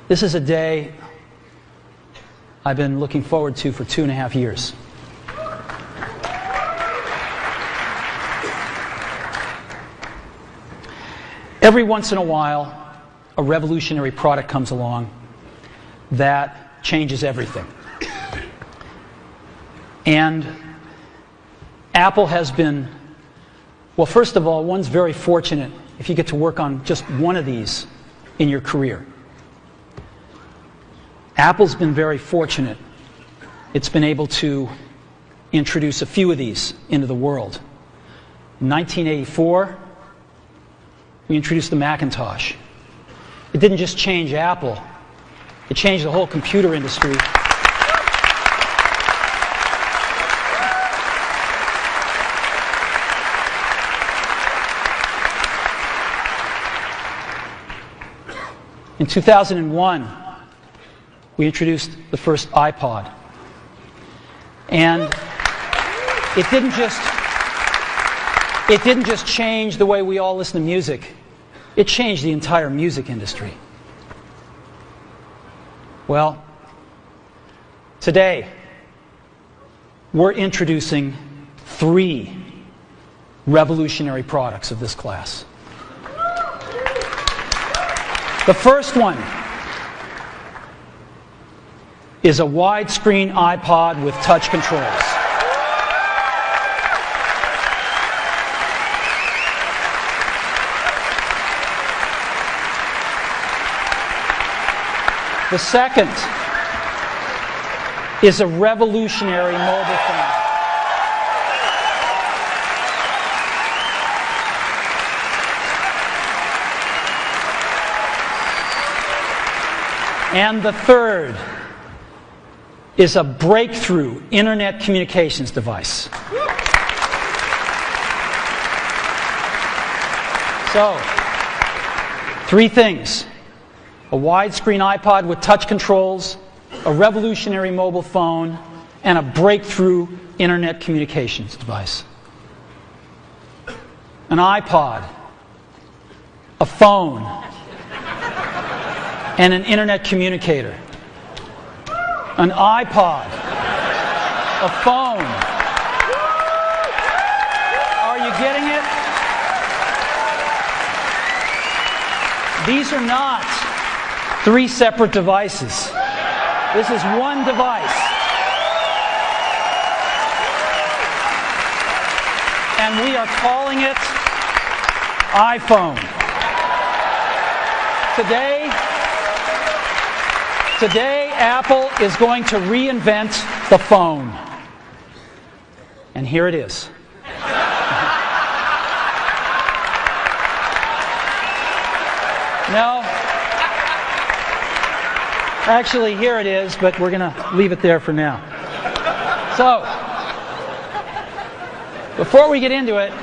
This is a day I've been looking forward to for 2.5 years. Every once in a while, a revolutionary product comes along that changes everything. And Apple has been, well, first of all, one's very fortunate if you get to work on just one of these in your career. Apple's been very fortunate. It's been able to introduce a few of these into the world. In 1984, we introduced the Macintosh. It didn't just change Apple, it changed the whole computer industry. In 2001, we introduced the first iPod. And it didn't just change the way we all listen to music. It changed the entire music industry. Well, today, we're introducing 3 revolutionary products of this class. The first one is a widescreen iPod with touch controls. The second is a revolutionary mobile phone. And the third is a breakthrough internet communications device. So, 3 things. A widescreen iPod with touch controls, a revolutionary mobile phone, and a breakthrough internet communications device. An iPod, a phone, and an internet communicator. An iPod, a phone. Are you getting it? These are not 3 separate devices. This is one device. And we are calling it iPhone. Today, Apple is going to reinvent the phone. And here it is. No. Actually, here it is, but we're going to leave it there for now. So, before we get into it,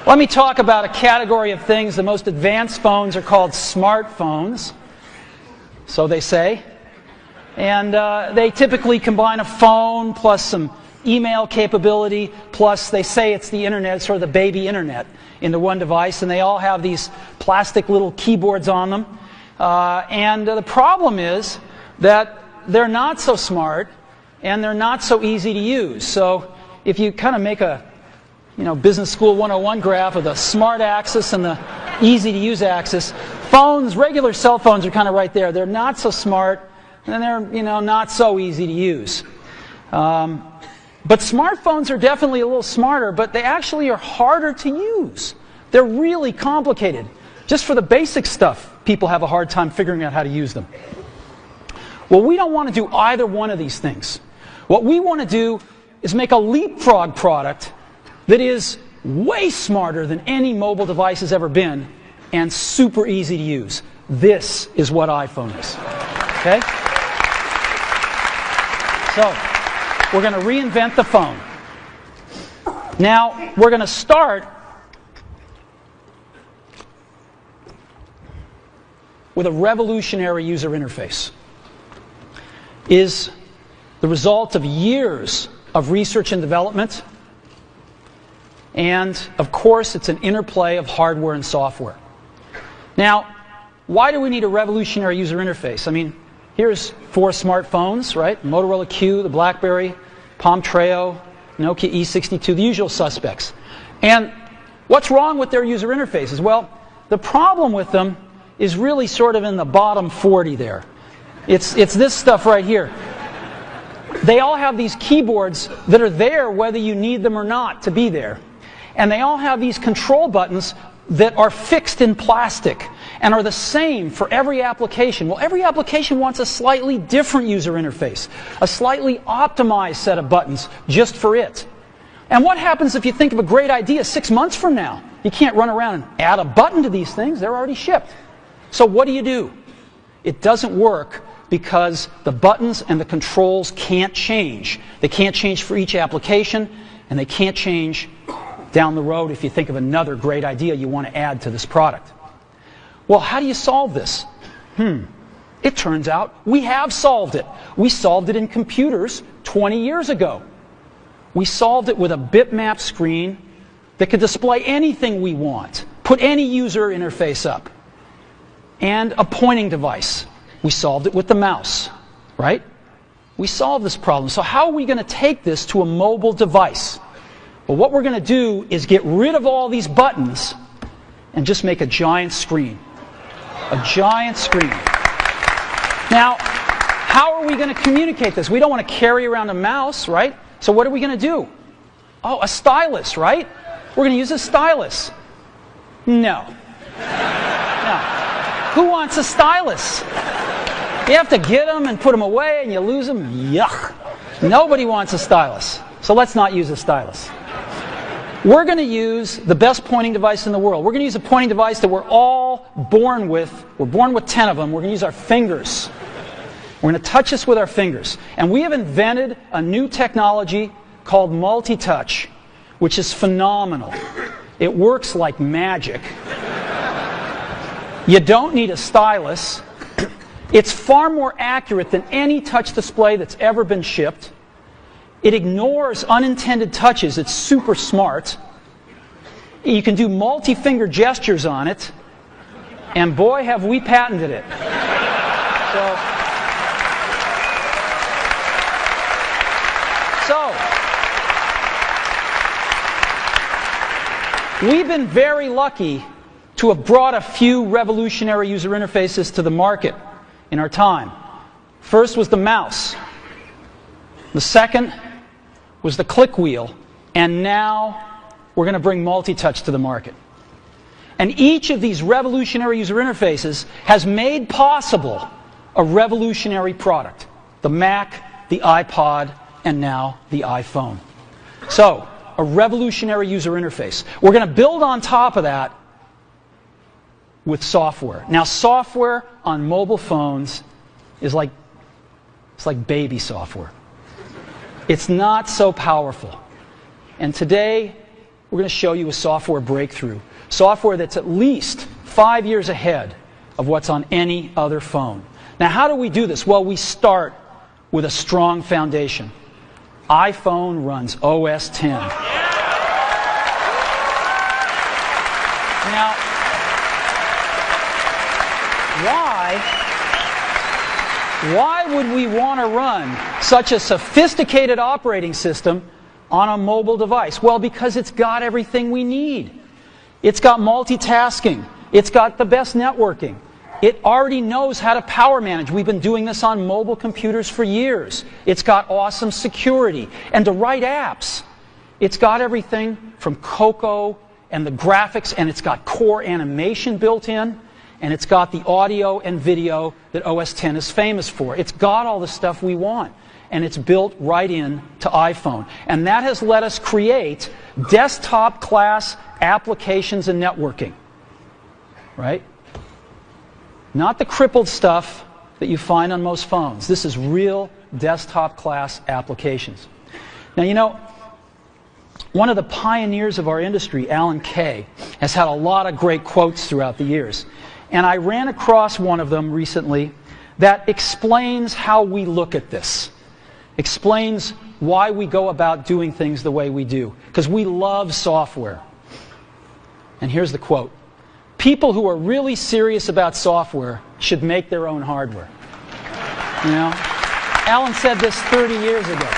let me talk about a category of things. The most advanced phones are called smartphones, so they say. And they typically combine a phone plus some email capability, plus they say it's the internet, sort of the baby internet, into one device, and they all have these plastic little keyboards on them. And the problem is that they're not so smart, and they're not so easy to use. So if you kind of make a Business School 101 graph of the smart axis and the easy to use axis, regular cell phones are kind of right there. They're not so smart, and they're not so easy to use. But smartphones are definitely a little smarter, but they actually are harder to use. They're really complicated. Just for the basic stuff, people have a hard time figuring out how to use them. Well, we don't want to do either one of these things. What we want to do is make a leapfrog product that is way smarter than any mobile device has ever been and super easy to use. This is what iPhone is. Okay? So, we're going to reinvent the phone. Now, we're going to start with a revolutionary user interface. Is the result of years of research and development. And, of course, it's an interplay of hardware and software. Now, why do we need a revolutionary user interface? I mean, here's 4 smartphones, right? Motorola Q, the BlackBerry, Palm Treo, Nokia E62, the usual suspects. And what's wrong with their user interfaces? Well, the problem with them is really sort of in the bottom 40 there. It's this stuff right here. They all have these keyboards that are there whether you need them or not to be there. And they all have these control buttons that are fixed in plastic and are the same for every application. Well, every application wants a slightly different user interface, a slightly optimized set of buttons just for it. And what happens if you think of a great idea 6 months from now? You can't run around and add a button to these things. They're already shipped. So what do? It doesn't work because the buttons and the controls can't change. They can't change for each application, and they can't change down the road if you think of another great idea you want to add to this product. Well, how do you solve this? It turns out we have solved it. We solved it in computers 20 years ago. We solved it with a bitmap screen that could display anything we want, put any user interface up, and a pointing device. We solved it with the mouse, right? We solved this problem. So how are we going to take this to a mobile device? Well, what we're going to do is get rid of all these buttons and just make a giant screen. A giant screen. Now, how are we going to communicate this? We don't want to carry around a mouse, right? So what are we going to do? Oh, a stylus, right? We're going to use a stylus. No. Who wants a stylus? You have to get them and put them away and you lose them. Yuck. Nobody wants a stylus. So let's not use a stylus. We're going to use the best pointing device in the world. We're going to use a pointing device that we're all born with. We're born with 10 of them. We're going to use our fingers. We're going to touch this with our fingers. And we have invented a new technology called multi-touch, which is phenomenal. It works like magic. You don't need a stylus. It's far more accurate than any touch display that's ever been shipped. It ignores unintended touches. It's super smart. You can do multi-finger gestures on it. And boy, have we patented it. So, we've been very lucky to have brought a few revolutionary user interfaces to the market in our time. First was the mouse. The second was the click wheel. And now we're going to bring multi-touch to the market. And each of these revolutionary user interfaces has made possible a revolutionary product. The Mac, the iPod, and now the iPhone. So, a revolutionary user interface. We're going to build on top of that with software. Now, software on mobile phones is like baby software. It's not so powerful. And today, we're going to show you a software breakthrough. Software that's at least 5 years ahead of what's on any other phone. Now, how do we do this? Well, we start with a strong foundation. iPhone runs OS 10. Now, why would we want to run such a sophisticated operating system on a mobile device? Well, because it's got everything we need. It's got multitasking. It's got the best networking. It already knows how to power manage. We've been doing this on mobile computers for years. It's got awesome security. And to write apps, it's got everything from Cocoa and the graphics, and it's got core animation built in. And it's got the audio and video that OS X is famous for. It's got all the stuff we want. And it's built right in to iPhone. And that has let us create desktop-class applications and networking. Right? Not the crippled stuff that you find on most phones. This is real desktop-class applications. Now, you know, one of the pioneers of our industry, Alan Kay, has had a lot of great quotes throughout the years. And I ran across one of them recently that explains how we look at this. Explains why we go about doing things the way we do. Because we love software. And here's the quote. people who are really serious about software should make their own hardware. You know? Alan said this 30 years ago,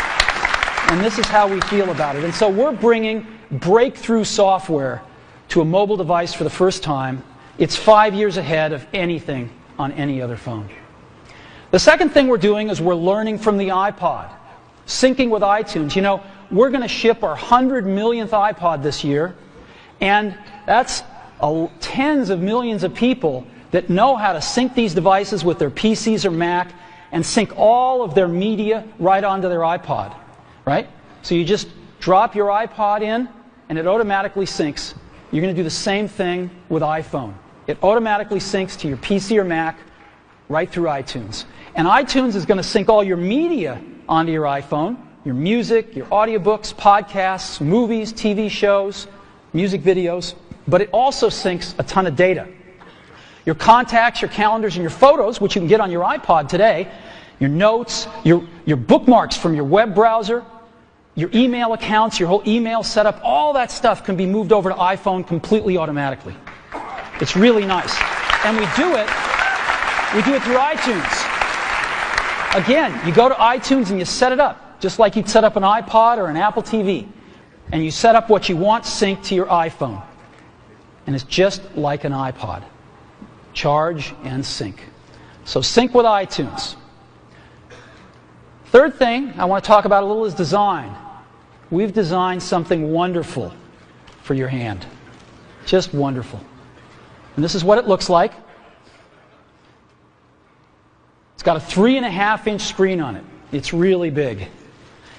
and this is how we feel about it. And so we're bringing breakthrough software to a mobile device for the first time. It's 5 years ahead of anything on any other phone. The second thing we're doing is we're learning from the iPod, syncing with iTunes. You know, we're going to ship our 100 millionth iPod this year, and that's tens of millions of people that know how to sync these devices with their PCs or Mac and sync all of their media right onto their iPod, right? So you just drop your iPod in, and it automatically syncs. You're going to do the same thing with iPhone. It automatically syncs to your PC or Mac right through iTunes. And iTunes is going to sync all your media onto your iPhone, your music, your audiobooks, podcasts, movies, TV shows, music videos, but it also syncs a ton of data. Your contacts, your calendars, and your photos, which you can get on your iPod today, your notes, your bookmarks from your web browser, your email accounts, your whole email setup, all that stuff can be moved over to iPhone completely automatically. It's really nice. And we do it through iTunes. Again, you go to iTunes and you set it up, just like you'd set up an iPod or an Apple TV. And you set up what you want synced to your iPhone. And it's just like an iPod. Charge and sync. So sync with iTunes. Third thing I want to talk about a little is design. We've designed something wonderful for your hand. Just wonderful. And this is what it looks like. It's got a 3.5-inch screen on it. It's really big.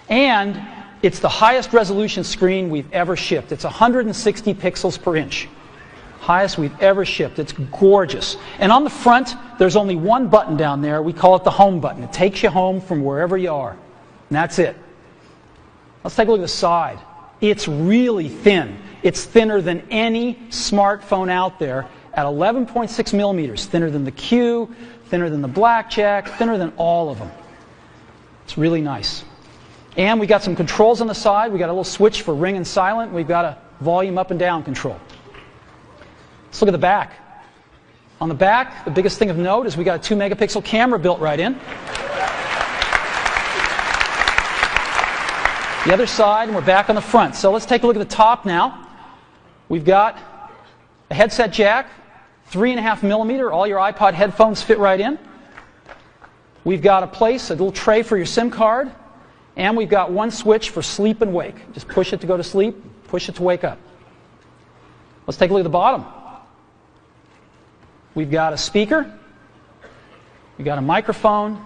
And it's the highest resolution screen we've ever shipped. It's 160 pixels per inch. Highest we've ever shipped. It's gorgeous. And on the front, there's only one button down there. We call it the home button. It takes you home from wherever you are. And that's it. Let's take a look at the side. It's really thin. It's thinner than any smartphone out there at 11.6 millimeters. Thinner than the Q, thinner than the Blackjack, thinner than all of them. It's really nice. And we got some controls on the side. We got a little switch for ring and silent. We've got a volume up and down control. Let's look at the back. On the back, the biggest thing of note is we got a 2-megapixel camera built right in. The other side, and we're back on the front. So let's take a look at the top now. We've got a headset jack, 3.5 millimeter. All your iPod headphones fit right in. We've got a little tray for your SIM card. And we've got one switch for sleep and wake. Just push it to go to sleep, push it to wake up. Let's take a look at the bottom. We've got a speaker, we've got a microphone,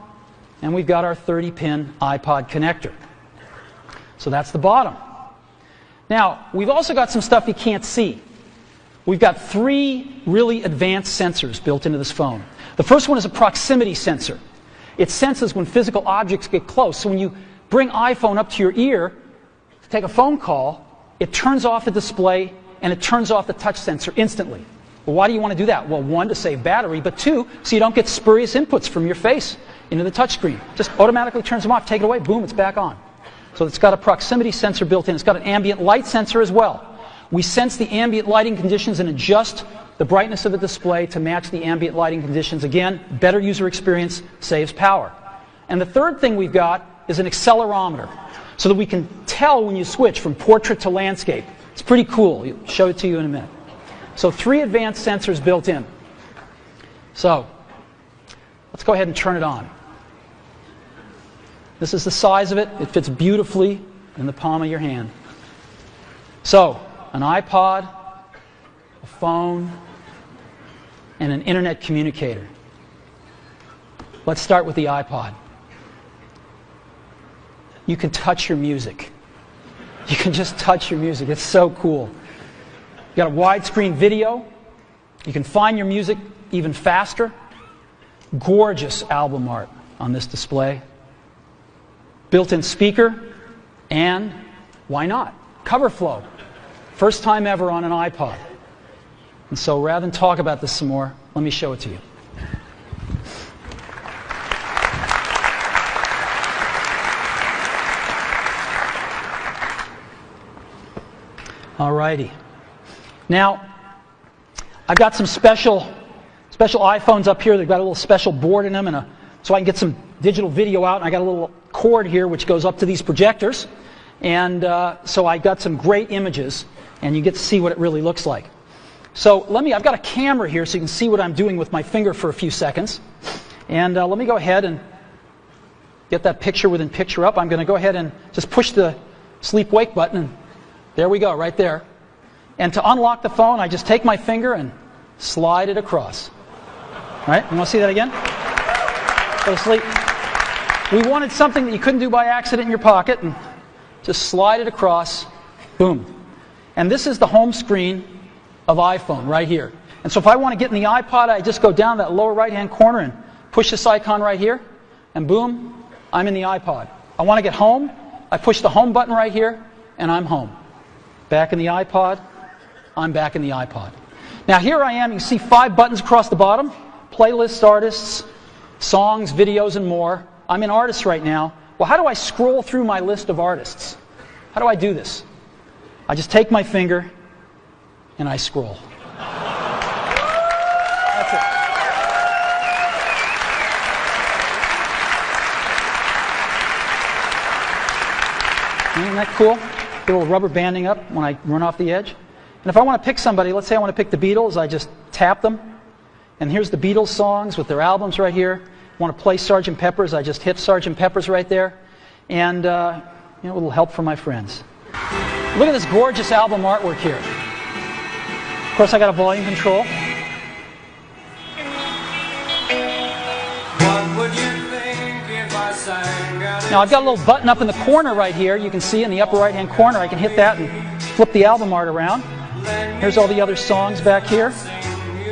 and we've got our 30-pin iPod connector. So that's the bottom. Now, we've also got some stuff you can't see. We've got 3 really advanced sensors built into this phone. The first one is a proximity sensor. It senses when physical objects get close. So when you bring iPhone up to your ear to take a phone call, it turns off the display and it turns off the touch sensor instantly. Well, why do you want to do that? Well, 1, to save battery, but 2, so you don't get spurious inputs from your face into the touchscreen. Just automatically turns them off, take it away, boom, it's back on. So it's got a proximity sensor built in. It's got an ambient light sensor as well. We sense the ambient lighting conditions and adjust the brightness of the display to match the ambient lighting conditions. Again, better user experience, saves power. And the third thing we've got is an accelerometer, so that we can tell when you switch from portrait to landscape. It's pretty cool. I'll show it to you in a minute. So 3 advanced sensors built in. So let's go ahead and turn it on. This is the size of it. It fits beautifully in the palm of your hand. So an iPod, a phone, and an internet communicator. Let's start with the iPod. You can touch your music. You can just touch your music. It's so cool. You got a widescreen video. You can find your music even faster. Gorgeous album art on this display. Built-in speaker. And why not? Cover flow. First time ever on an iPod. And so rather than talk about this some more, let me show it to you. Alrighty. Now, I've got some special iPhones up here. They've got a little special board in them, so I can get some digital video out. And I got a little cord here which goes up to these projectors, and so I got some great images, and you get to see what it really looks like. So I've got a camera here so you can see what I'm doing with my finger for a few seconds. And let me go ahead and get that picture within picture up. I'm going to go ahead and just push the sleep-wake button, and there we go, right there. And to unlock the phone, I just take my finger and slide it across. Right? You want to see that again? Go to sleep. We wanted something that you couldn't do by accident in your pocket, and just slide it across. Boom. And this is the home screen of iPhone right here. And so if I want to get in the iPod, I just go down that lower right-hand corner and push this icon right here, and boom, I'm in the iPod. I want to get home, I push the home button right here, and I'm home. Back in the iPod, I'm back in the iPod. Now here I am, you can see 5 buttons across the bottom, playlists, artists, songs, videos, and more. I'm in artists right now. Well, how do I scroll through my list of artists? How do I do this? I just take my finger and I scroll. That's it. Isn't that cool? Get a little rubber banding up when I run off the edge. And if I want to pick somebody, let's say I want to pick the Beatles, I just tap them. And here's the Beatles songs with their albums right here. I want to play Sgt. Pepper's, I just hit Sgt. Pepper's right there. And a little help from my friends. Look at this gorgeous album artwork here. Of course, I got a volume control. Now I've got a little button up in the corner right here. You can see in the upper right-hand corner. I can hit that and flip the album art around. Here's all the other songs back here.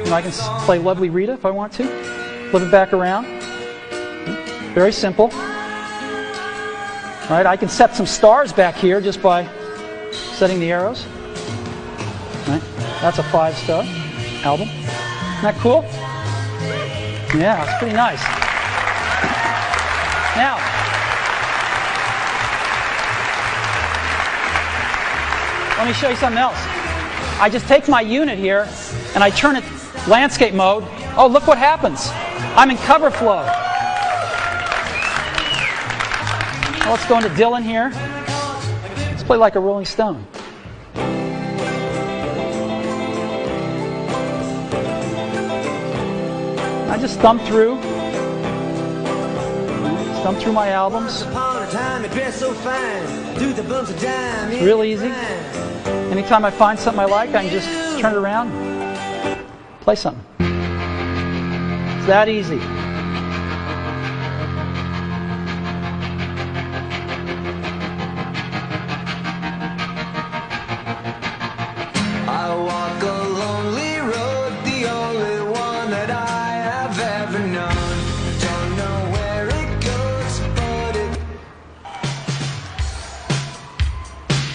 I can play Lovely Rita if I want to. Flip it back around. Very simple. Right? I can set some stars back here just by setting the arrows. Right? That's a 5-star album. Isn't that cool? Yeah, it's pretty nice. Now, let me show you something else. I just take my unit here and I turn it landscape mode. Oh, look what happens. I'm in cover flow. Well, let's go into Dylan here. Let's play like a Rolling Stone. I just thumb through my albums. It's real easy. Anytime I find something I like, I can just turn it around, play something. It's that easy.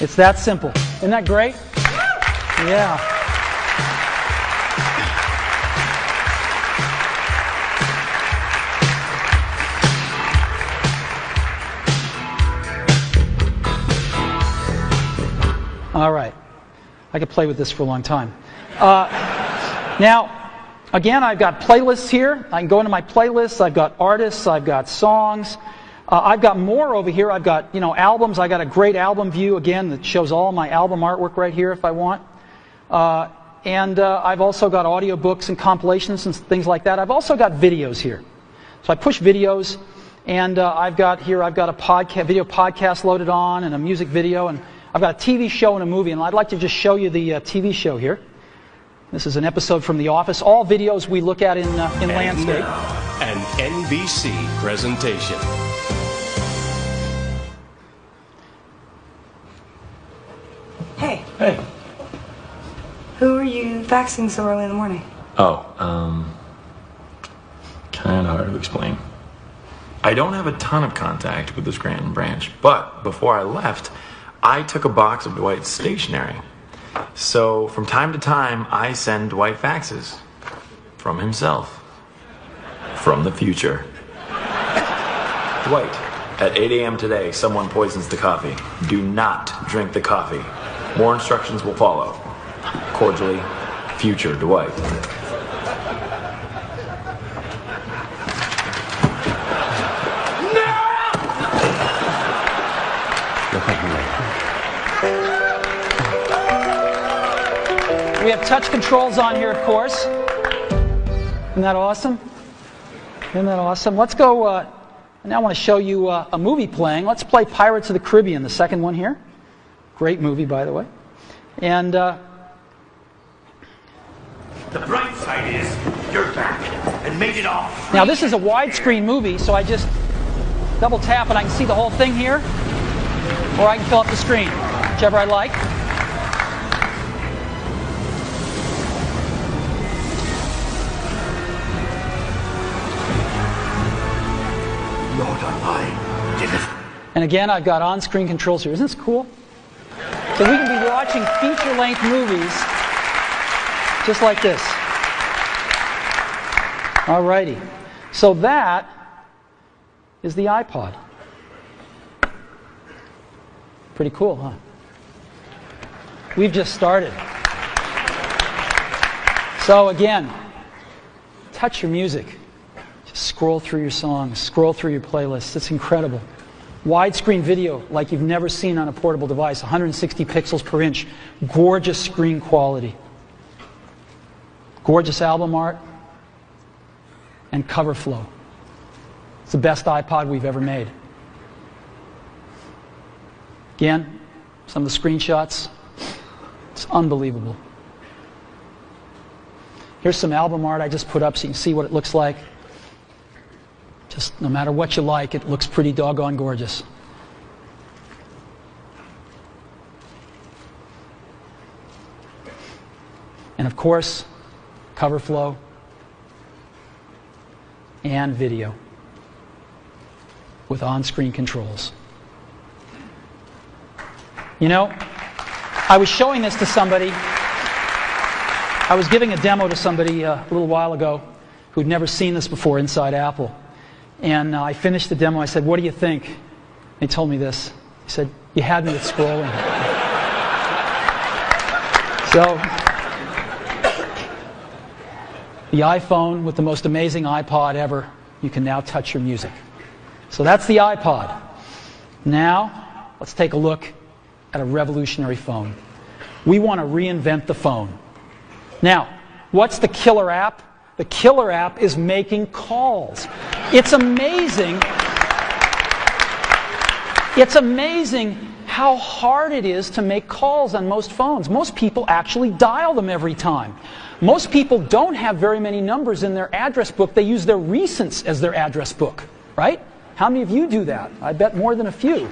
It's that simple. Isn't that great? Yeah. All right. I could play with this for a long time. Now, again, I've got playlists here. I can go into my playlists. I've got artists. I've got songs. I've got more over here. I've got, albums. I got a great album view, again, that shows all my album artwork right here if I want. And I've also got audiobooks and compilations and things like that. I've also got videos here. So I push videos, and I've got a video podcast loaded on, and a music video, and I've got a TV show and a movie. And I'd like to just show you the TV show here. This is an episode from The Office. All videos we look at in landscape. Now, an NBC presentation. Hey. Hey. Who are you faxing so early in the morning? Kind of hard to explain. I don't have a ton of contact with the Scranton branch, but before I left, I took a box of Dwight's stationery. So from time to time, I send Dwight faxes. From himself. From the future. Dwight, at 8 a.m. today, someone poisons the coffee. Do not drink the coffee. More instructions will follow. Cordially, future Dwight. We have touch controls on here, of course. Isn't that awesome? Isn't that awesome? Let's go. I now want to show you a movie playing. Let's play Pirates of the Caribbean, the second one here. Great movie, by the way. And the bright side is you're back and made it off. Now this is a widescreen movie, so I just double tap and I can see the whole thing here, or I can fill up the screen, whichever I like. Lord, I did it. And again, I've got on-screen controls here. Isn't this cool? So we can be watching feature-length movies just like this. Alrighty. So that is the iPod. Pretty cool, huh? We've just started. So again, touch your music. Just scroll through your songs, scroll through your playlists. It's incredible. Widescreen video like you've never seen on a portable device, 160 pixels per inch, gorgeous screen quality, gorgeous album art, and cover flow. It's the best iPod we've ever made. Again, some of the screenshots. It's unbelievable. Here's some album art I just put up so you can see what it looks like. Just no matter what you like, it looks pretty doggone gorgeous. And of course, cover flow and video with on-screen controls. You know, I was showing this to somebody. I was giving a demo to somebody a little while ago who'd never seen this before inside Apple. And I finished the demo. I said, "What do you think?" They told me this. He said, "You had me at scrolling." So, the iPhone with the most amazing iPod ever, you can now touch your music. So that's the iPod. Now, let's take a look at a revolutionary phone. We want to reinvent the phone. Now, what's the killer app? The killer app is making calls. It's amazing. It's amazing how hard it is to make calls on most phones. Most people actually dial them every time. Most people don't have very many numbers in their address book. They use their recents as their address book, right? How many of you do that? I bet more than a few.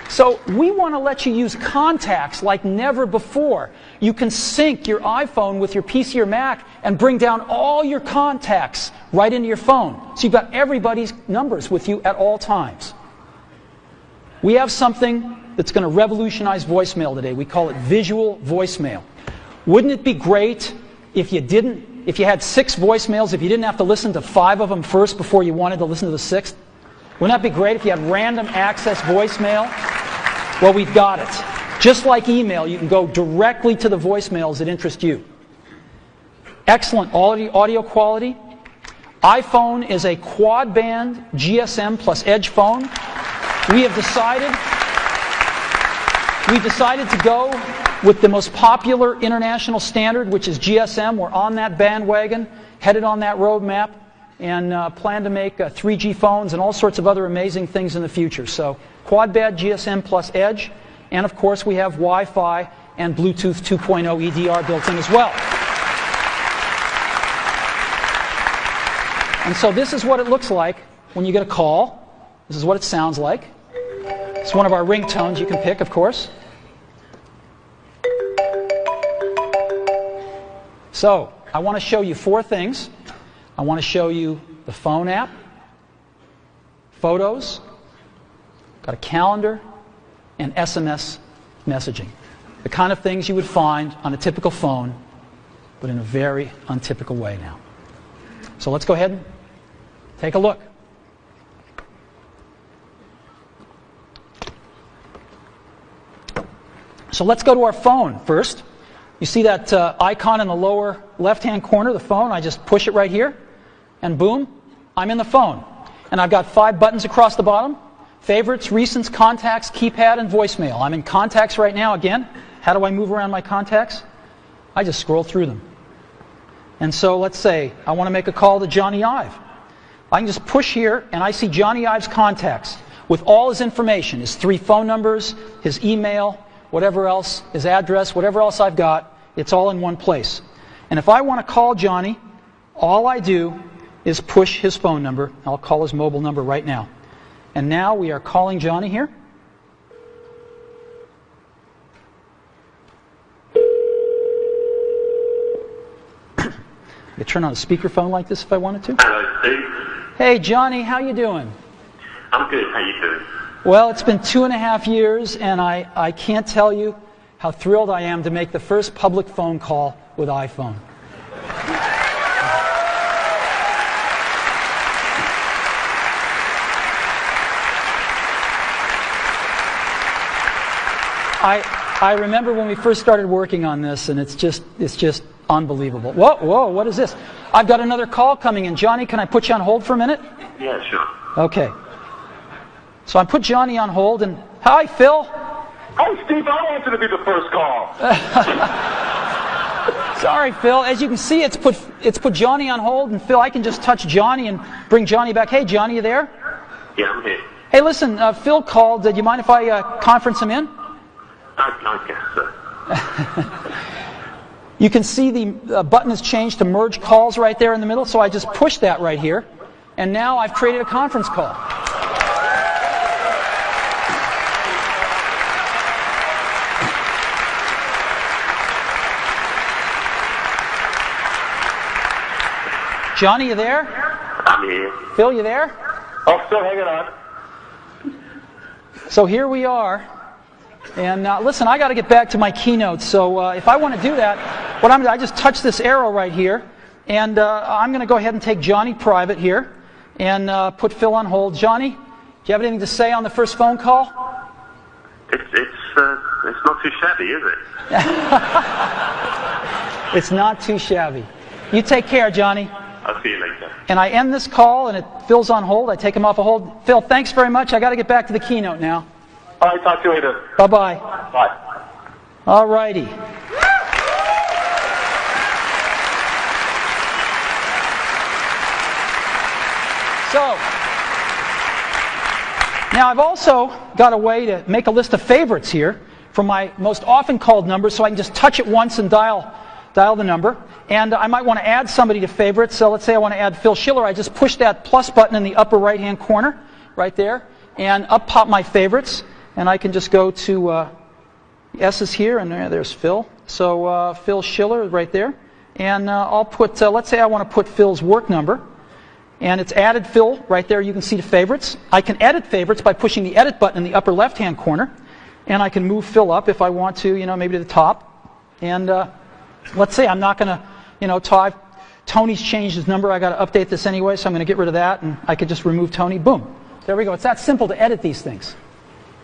So we want to let you use contacts like never before. You can sync your iPhone with your PC or Mac and bring down all your contacts right into your phone. So you've got everybody's numbers with you at all times. We have something that's going to revolutionize voicemail today. We call it visual voicemail. Wouldn't it be great if you had 6 voicemails, if you didn't have to listen to 5 of them first before you wanted to listen to the 6th? Wouldn't that be great if you had random access voicemail? Well, we've got it. Just like email, you can go directly to the voicemails that interest you. Excellent audio quality. iPhone is a quad-band GSM plus Edge phone. We've decided to go with the most popular international standard, which is GSM. We're on that bandwagon, headed on that roadmap, and plan to make 3G phones and all sorts of other amazing things in the future. So quad-band GSM plus Edge, and of course we have Wi-Fi and Bluetooth 2.0 EDR built in as well. And so this is what it looks like when you get a call. This is what it sounds like. It's one of our ringtones you can pick, of course. So I want to show you 4 things. I want to show you the phone app, photos, got a calendar, and SMS messaging. The kind of things you would find on a typical phone, but in a very untypical way now. So let's go ahead and take a look. So let's go to our phone first. You see that icon in the lower left-hand corner, the phone? I just push it right here, and boom, I'm in the phone. And I've got 5 buttons across the bottom: favorites, recents, contacts, keypad, and voicemail. I'm in contacts right now again. How do I move around my contacts? I just scroll through them. And so let's say I want to make a call to Johnny Ive. I can just push here, and I see Johnny Ive's contacts with all his information, his 3 phone numbers, his email, whatever else, his address, whatever else I've got, it's all in one place. And if I want to call Johnny, all I do is push his phone number. I'll call his mobile number right now. And now we are calling Johnny here. I could turn on a speakerphone like this if I wanted to. Hello, Steve. Hey, Johnny, how you doing? I'm good. How you doing? Well, it's been 2.5 years, and I can't tell you how thrilled I am to make the first public phone call with iPhone. I remember when we first started working on this, and it's just unbelievable. Whoa, what is this? I've got another call coming in. Johnny, can I put you on hold for a minute? Yeah, sure. Okay. So I put Johnny on hold, and hi, Phil. Hi, Steve. I want you to be the first call. Sorry, Phil. As you can see, it's put Johnny on hold, and Phil, I can just touch Johnny and bring Johnny back. Hey, Johnny, you there? Yeah, I'm here. Hey, listen, Phil called. Do you mind if I conference him in? I guess so. You can see the button has changed to merge calls right there in the middle, so I just pushed that right here, and now I've created a conference call. Johnny, you there? I'm here. Phil, you there? I'm still hanging on. So here we are. And listen, I got to get back to my keynote. So if I want to do that, what I'm going to do, I just touch this arrow right here, and I'm going to go ahead and take Johnny private here, and put Phil on hold. Johnny, do you have anything to say on the first phone call? It's not too shabby, is it? It's not too shabby. You take care, Johnny. I'll see you later. And I end this call, and Phil's on hold. I take him off a hold. Phil, thanks very much. I got to get back to the keynote now. All right, talk to you later. Bye-bye. Bye. All righty. So, now I've also got a way to make a list of favorites here from my most often called numbers, so I can just touch it once and dial the number. And I might want to add somebody to favorites. So let's say I want to add Phil Schiller. I just push that plus button in the upper right-hand corner, right there, and up pop my favorites. And I can just go to S's here, and there's Phil. So Phil Schiller right there. And I'll put, let's say I want to put Phil's work number. And it's added Phil right there. You can see the favorites. I can edit favorites by pushing the edit button in the upper left-hand corner. And I can move Phil up if I want to, maybe to the top. And let's say I'm not going to, Tony's changed his number. I got to update this anyway, so I'm going to get rid of that. And I could just remove Tony. Boom. There we go. It's that simple to edit these things.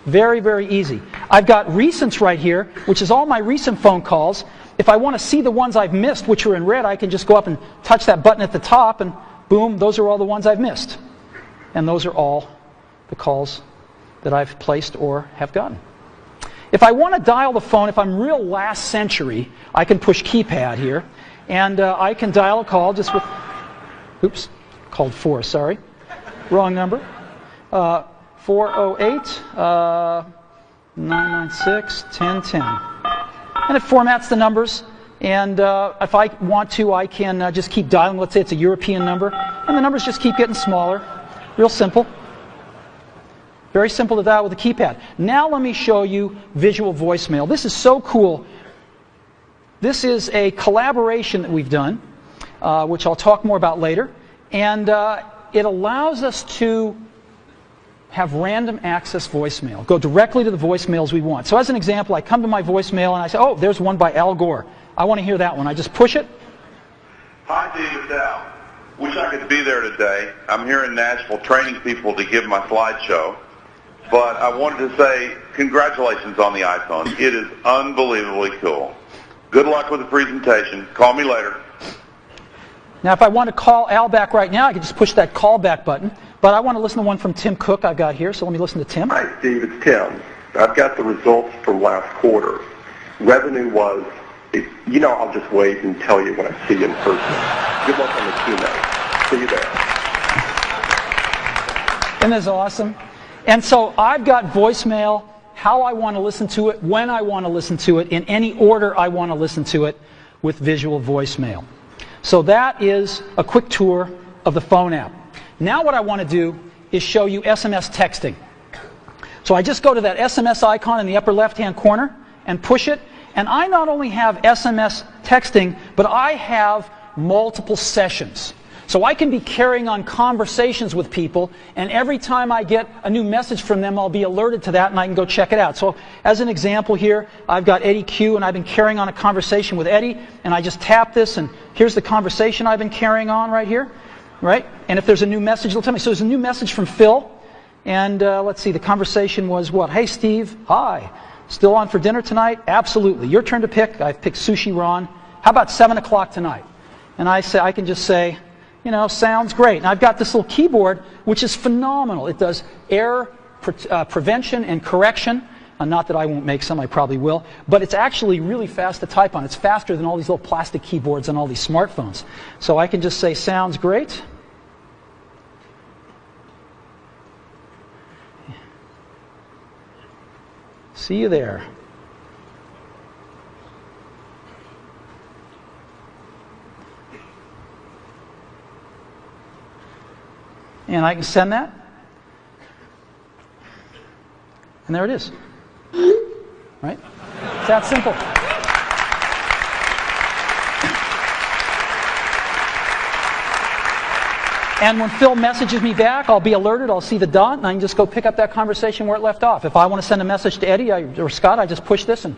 Very, very easy. I've got recents right here, which is all my recent phone calls. If I want to see the ones I've missed, which are in red, I can just go up and touch that button at the top, and boom, those are all the ones I've missed. And those are all the calls that I've placed or have gotten. If I want to dial the phone, if I'm real last century, I can push keypad here, and I can dial a call just with, oops, called 4, sorry. Wrong number. 408-996-1010. And it formats the numbers. And if I want to, I can just keep dialing. Let's say it's a European number. And the numbers just keep getting smaller. Real simple. Very simple to dial with a keypad. Now let me show you visual voicemail. This is so cool. This is a collaboration that we've done, which I'll talk more about later. And it allows us to have random access voicemail. Go directly to the voicemails we want. So as an example, I come to my voicemail and I say, oh, there's one by Al Gore. I want to hear that one. I just push it. Hi, David Dow. Wish I could be there today. I'm here in Nashville training people to give my slideshow. But I wanted to say congratulations on the iPhone. It is unbelievably cool. Good luck with the presentation. Call me later. Now, if I want to call Al back right now, I can just push that call back button. But I want to listen to one from Tim Cook I've got here, so let me listen to Tim. Hi, Steve. It's Tim. I've got the results from last quarter. Revenue was, I'll just wait and tell you when I see you in person. Good luck on the keynote. See you there. Isn't this awesome? And so I've got voicemail, how I want to listen to it, when I want to listen to it, in any order I want to listen to it with visual voicemail. So that is a quick tour of the phone app. Now what I want to do is show you SMS texting. So I just go to that SMS icon in the upper left-hand corner and push it. And I not only have SMS texting, but I have multiple sessions. So I can be carrying on conversations with people, and every time I get a new message from them, I'll be alerted to that, and I can go check it out. So as an example here, I've got Eddie Q, and I've been carrying on a conversation with Eddie, and I just tap this, and here's the conversation I've been carrying on right here, right? And if there's a new message, it'll tell me. So there's a new message from Phil, and let's see, the conversation was what? Hey, Steve, hi. Still on for dinner tonight? Absolutely. Your turn to pick. I've picked sushi Ron. How about 7 o'clock tonight? And I can just say, sounds great. And I've got this little keyboard, which is phenomenal. It does error prevention and correction. Not that I won't make some, I probably will. But it's actually really fast to type on. It's faster than all these little plastic keyboards on all these smartphones. So I can just say, sounds great. See you there. And I can send that. And there it is. Right? It's that simple. And when Phil messages me back, I'll be alerted, I'll see the dot, and I can just go pick up that conversation where it left off. If I want to send a message to Eddie or Scott, I just push this and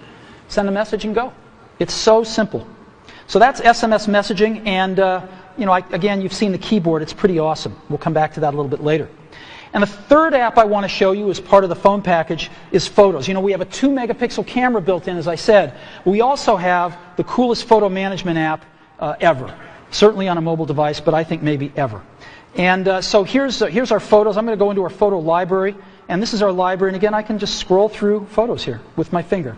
send a message and go. It's so simple. So that's SMS messaging, and again, you've seen the keyboard. It's pretty awesome. We'll come back to that a little bit later. And the third app I want to show you as part of the phone package is photos. We have a 2-megapixel camera built in, as I said. We also have the coolest photo management app ever. Certainly on a mobile device, but I think maybe ever. And so here's our photos. I'm going to go into our photo library, and this is our library. And again, I can just scroll through photos here with my finger.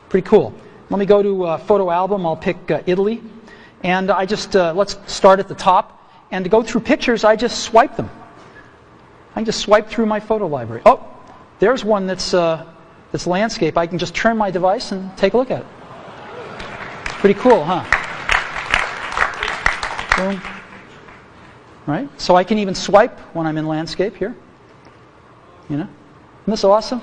Pretty cool. Let me go to photo album. I'll pick Italy. And I just, let's start at the top. And to go through pictures, I just swipe them. I can just swipe through my photo library. Oh, there's one that's landscape. I can just turn my device and take a look at it. Pretty cool, huh? Boom. Right? So I can even swipe when I'm in landscape here. Isn't this awesome?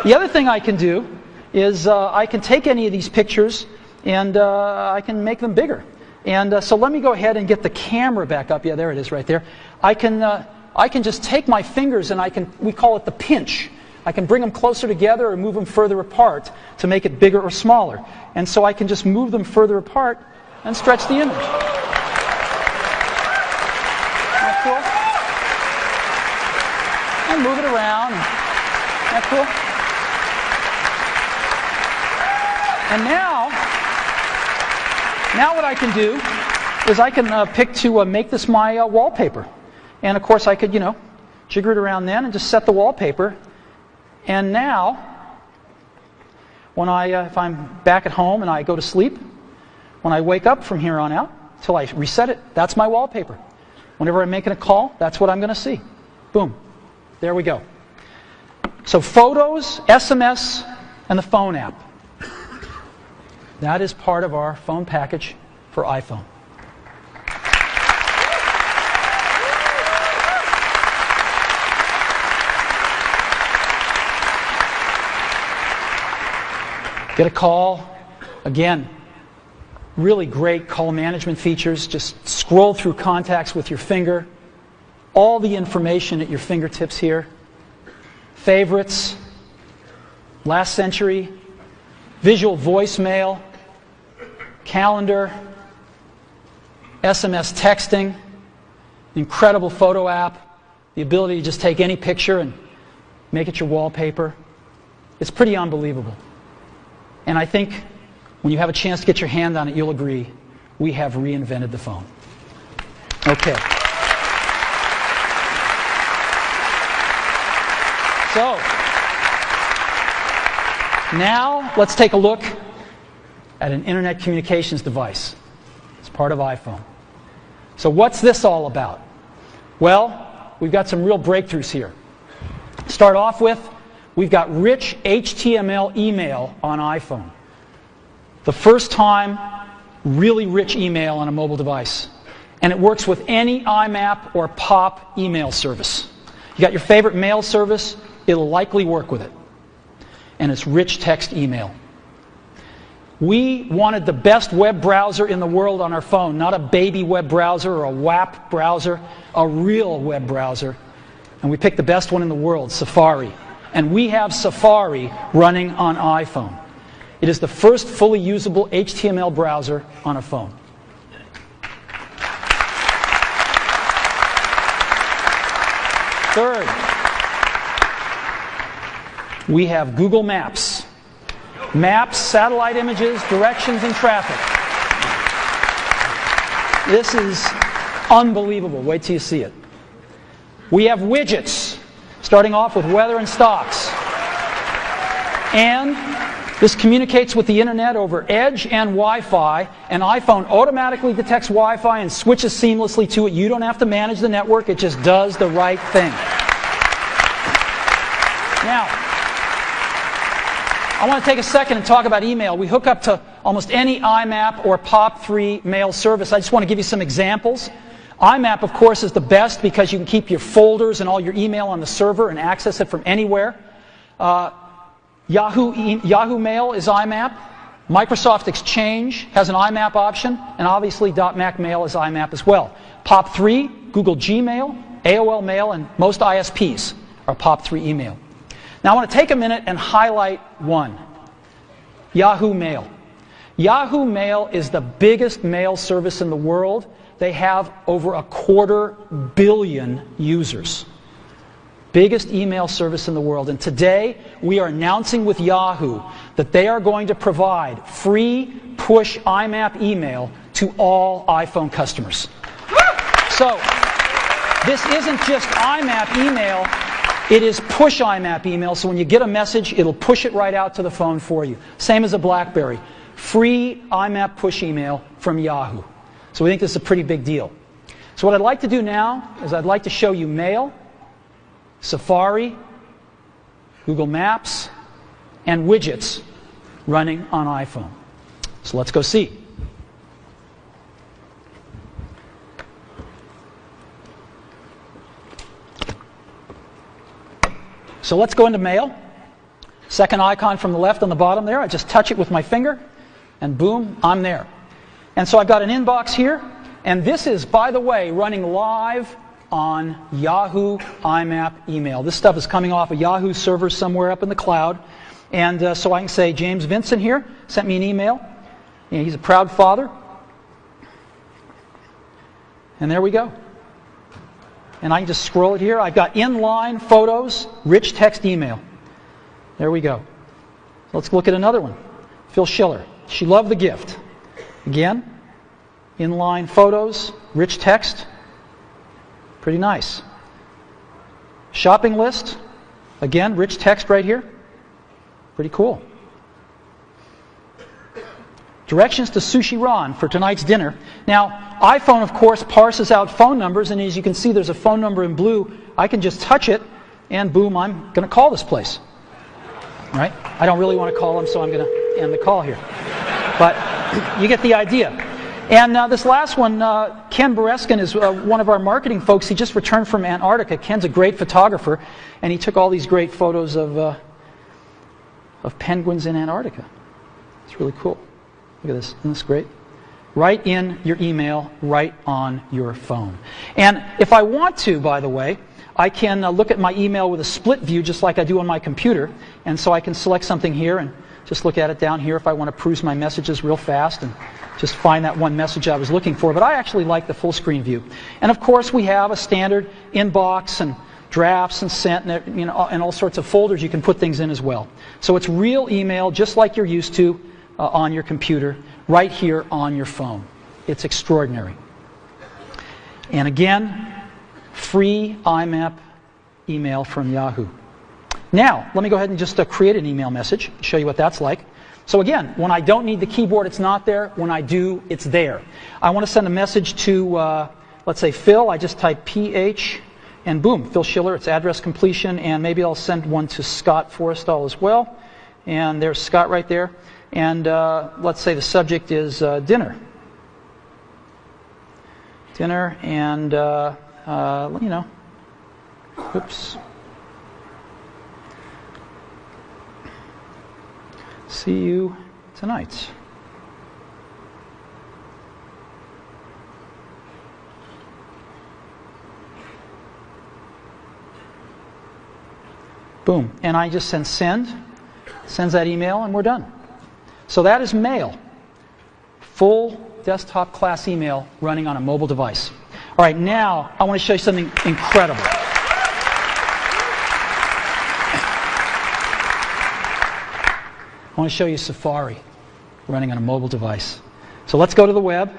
The other thing I can do is I can take any of these pictures and I can make them bigger. And so let me go ahead and get the camera back up. Yeah, there it is right there. I can just take my fingers and we call it the pinch. I can bring them closer together or move them further apart to make it bigger or smaller. And so I can just move them further apart and stretch the image. Isn't that cool? And move it around. Isn't that cool? And now what I can do is I can pick to make this my wallpaper. And of course I could, jigger it around then and just set the wallpaper. And now, if I'm back at home and I go to sleep, when I wake up from here on out, till I reset it, that's my wallpaper. Whenever I'm making a call, that's what I'm going to see. Boom. There we go. So photos, SMS, and the phone app. That is part of our phone package for iPhone. Get a call. Again, really great call management features. Just scroll through contacts with your finger. All the information at your fingertips here. Favorites. Last century. Visual voicemail. Calendar. SMS texting. Incredible photo app. The ability to just take any picture and make it your wallpaper. It's pretty unbelievable. And I think when you have a chance to get your hand on it, you'll agree we have reinvented the phone. Okay. So, now let's take a look at an internet communications device. It's part of iPhone. So what's this all about? Well, we've got some real breakthroughs here. Start off with, we've got rich HTML email on iPhone. The first time, really rich email on a mobile device. And it works with any IMAP or POP email service. You got your favorite mail service, it'll likely work with it. And it's rich text email. We wanted the best web browser in the world on our phone, not a baby web browser or a WAP browser, a real web browser. And we picked the best one in the world, Safari. And we have Safari running on iPhone. It is the first fully usable HTML browser on a phone. Third, we have Google Maps. Maps, satellite images, directions, and traffic. This is unbelievable. Wait till you see it. We have widgets, starting off with weather and stocks. And this communicates with the internet over Edge and Wi-Fi, and iPhone automatically detects Wi-Fi and switches seamlessly to it. You don't have to manage the network, it just does the right thing. Now, I want to take a second and talk about email. We hook up to almost any IMAP or POP3 mail service. I just want to give you some examples. IMAP, of course, is the best because you can keep your folders and all your email on the server and access it from anywhere. Yahoo Mail is IMAP. Microsoft Exchange has an IMAP option. And obviously .Mac Mail is IMAP as well. POP3, Google Gmail, AOL Mail, and most ISPs are POP3 email. Now I want to take a minute and highlight one. Yahoo Mail. Yahoo Mail is the biggest mail service in the world. They have over 250 million users. Biggest email service in the world. And today we are announcing with Yahoo that they are going to provide free push IMAP email to all iPhone customers. So this isn't just IMAP email. It is push IMAP email, so when you get a message, it'll push it right out to the phone for you. Same as a BlackBerry. Free IMAP push email from Yahoo. So we think this is a pretty big deal. So what I'd like to do now is I'd like to show you Mail, Safari, Google Maps, and widgets running on iPhone. So let's go see. So let's go into Mail. Second icon from the left on the bottom there. I just touch it with my finger, and boom, I'm there. And so I've got an inbox here, and this is, by the way, running live on Yahoo IMAP email. This stuff is coming off a Yahoo server somewhere up in the cloud. And so I can say, James Vincent here sent me an email. And he's a proud father. And there we go. And I can just scroll it here. I've got inline photos, rich text email. There we go. So let's look at another one. Phil Schiller. She loved the gift. Again, inline photos, rich text. Pretty nice. Shopping list. Again, rich text right here. Pretty cool. Directions to Sushi Ron for tonight's dinner. Now, iPhone, of course, parses out phone numbers, and as you can see, there's a phone number in blue. I can just touch it, and boom, I'm going to call this place. All right? I don't really want to call them, so I'm going to end the call here. But you get the idea. And this last one, Ken Bereskin is one of our marketing folks. He just returned from Antarctica. Ken's a great photographer, and he took all these great photos of penguins in Antarctica. It's really cool. Look at this. Isn't this great? Right in your email, right on your phone. And if I want to, by the way, I can look at my email with a split view just like I do on my computer. And so I can select something here and just look at it down here if I want to peruse my messages real fast and just find that one message I was looking for. But I actually like the full screen view. And of course we have a standard inbox and drafts and sent and all sorts of folders you can put things in as well. So it's real email just like you're used to. on your computer, right here on your phone. It's extraordinary. And again, free IMAP email from Yahoo. Now, let me go ahead and just create an email message, show you what that's like. So again, when I don't need the keyboard, it's not there. When I do, it's there. I want to send a message to, let's say, Phil. I just type PH, and boom, Phil Schiller, it's address completion, and maybe I'll send one to Scott Forrestal as well. And there's Scott right there. And let's say the subject is dinner. Dinner, and, you know, oops. See you tonight. Boom. And I just send, sends that email, and we're done. So that is mail. Full desktop class email running on a mobile device. All right, now I want to show you something incredible. I want to show you Safari running on a mobile device. So let's go to the web.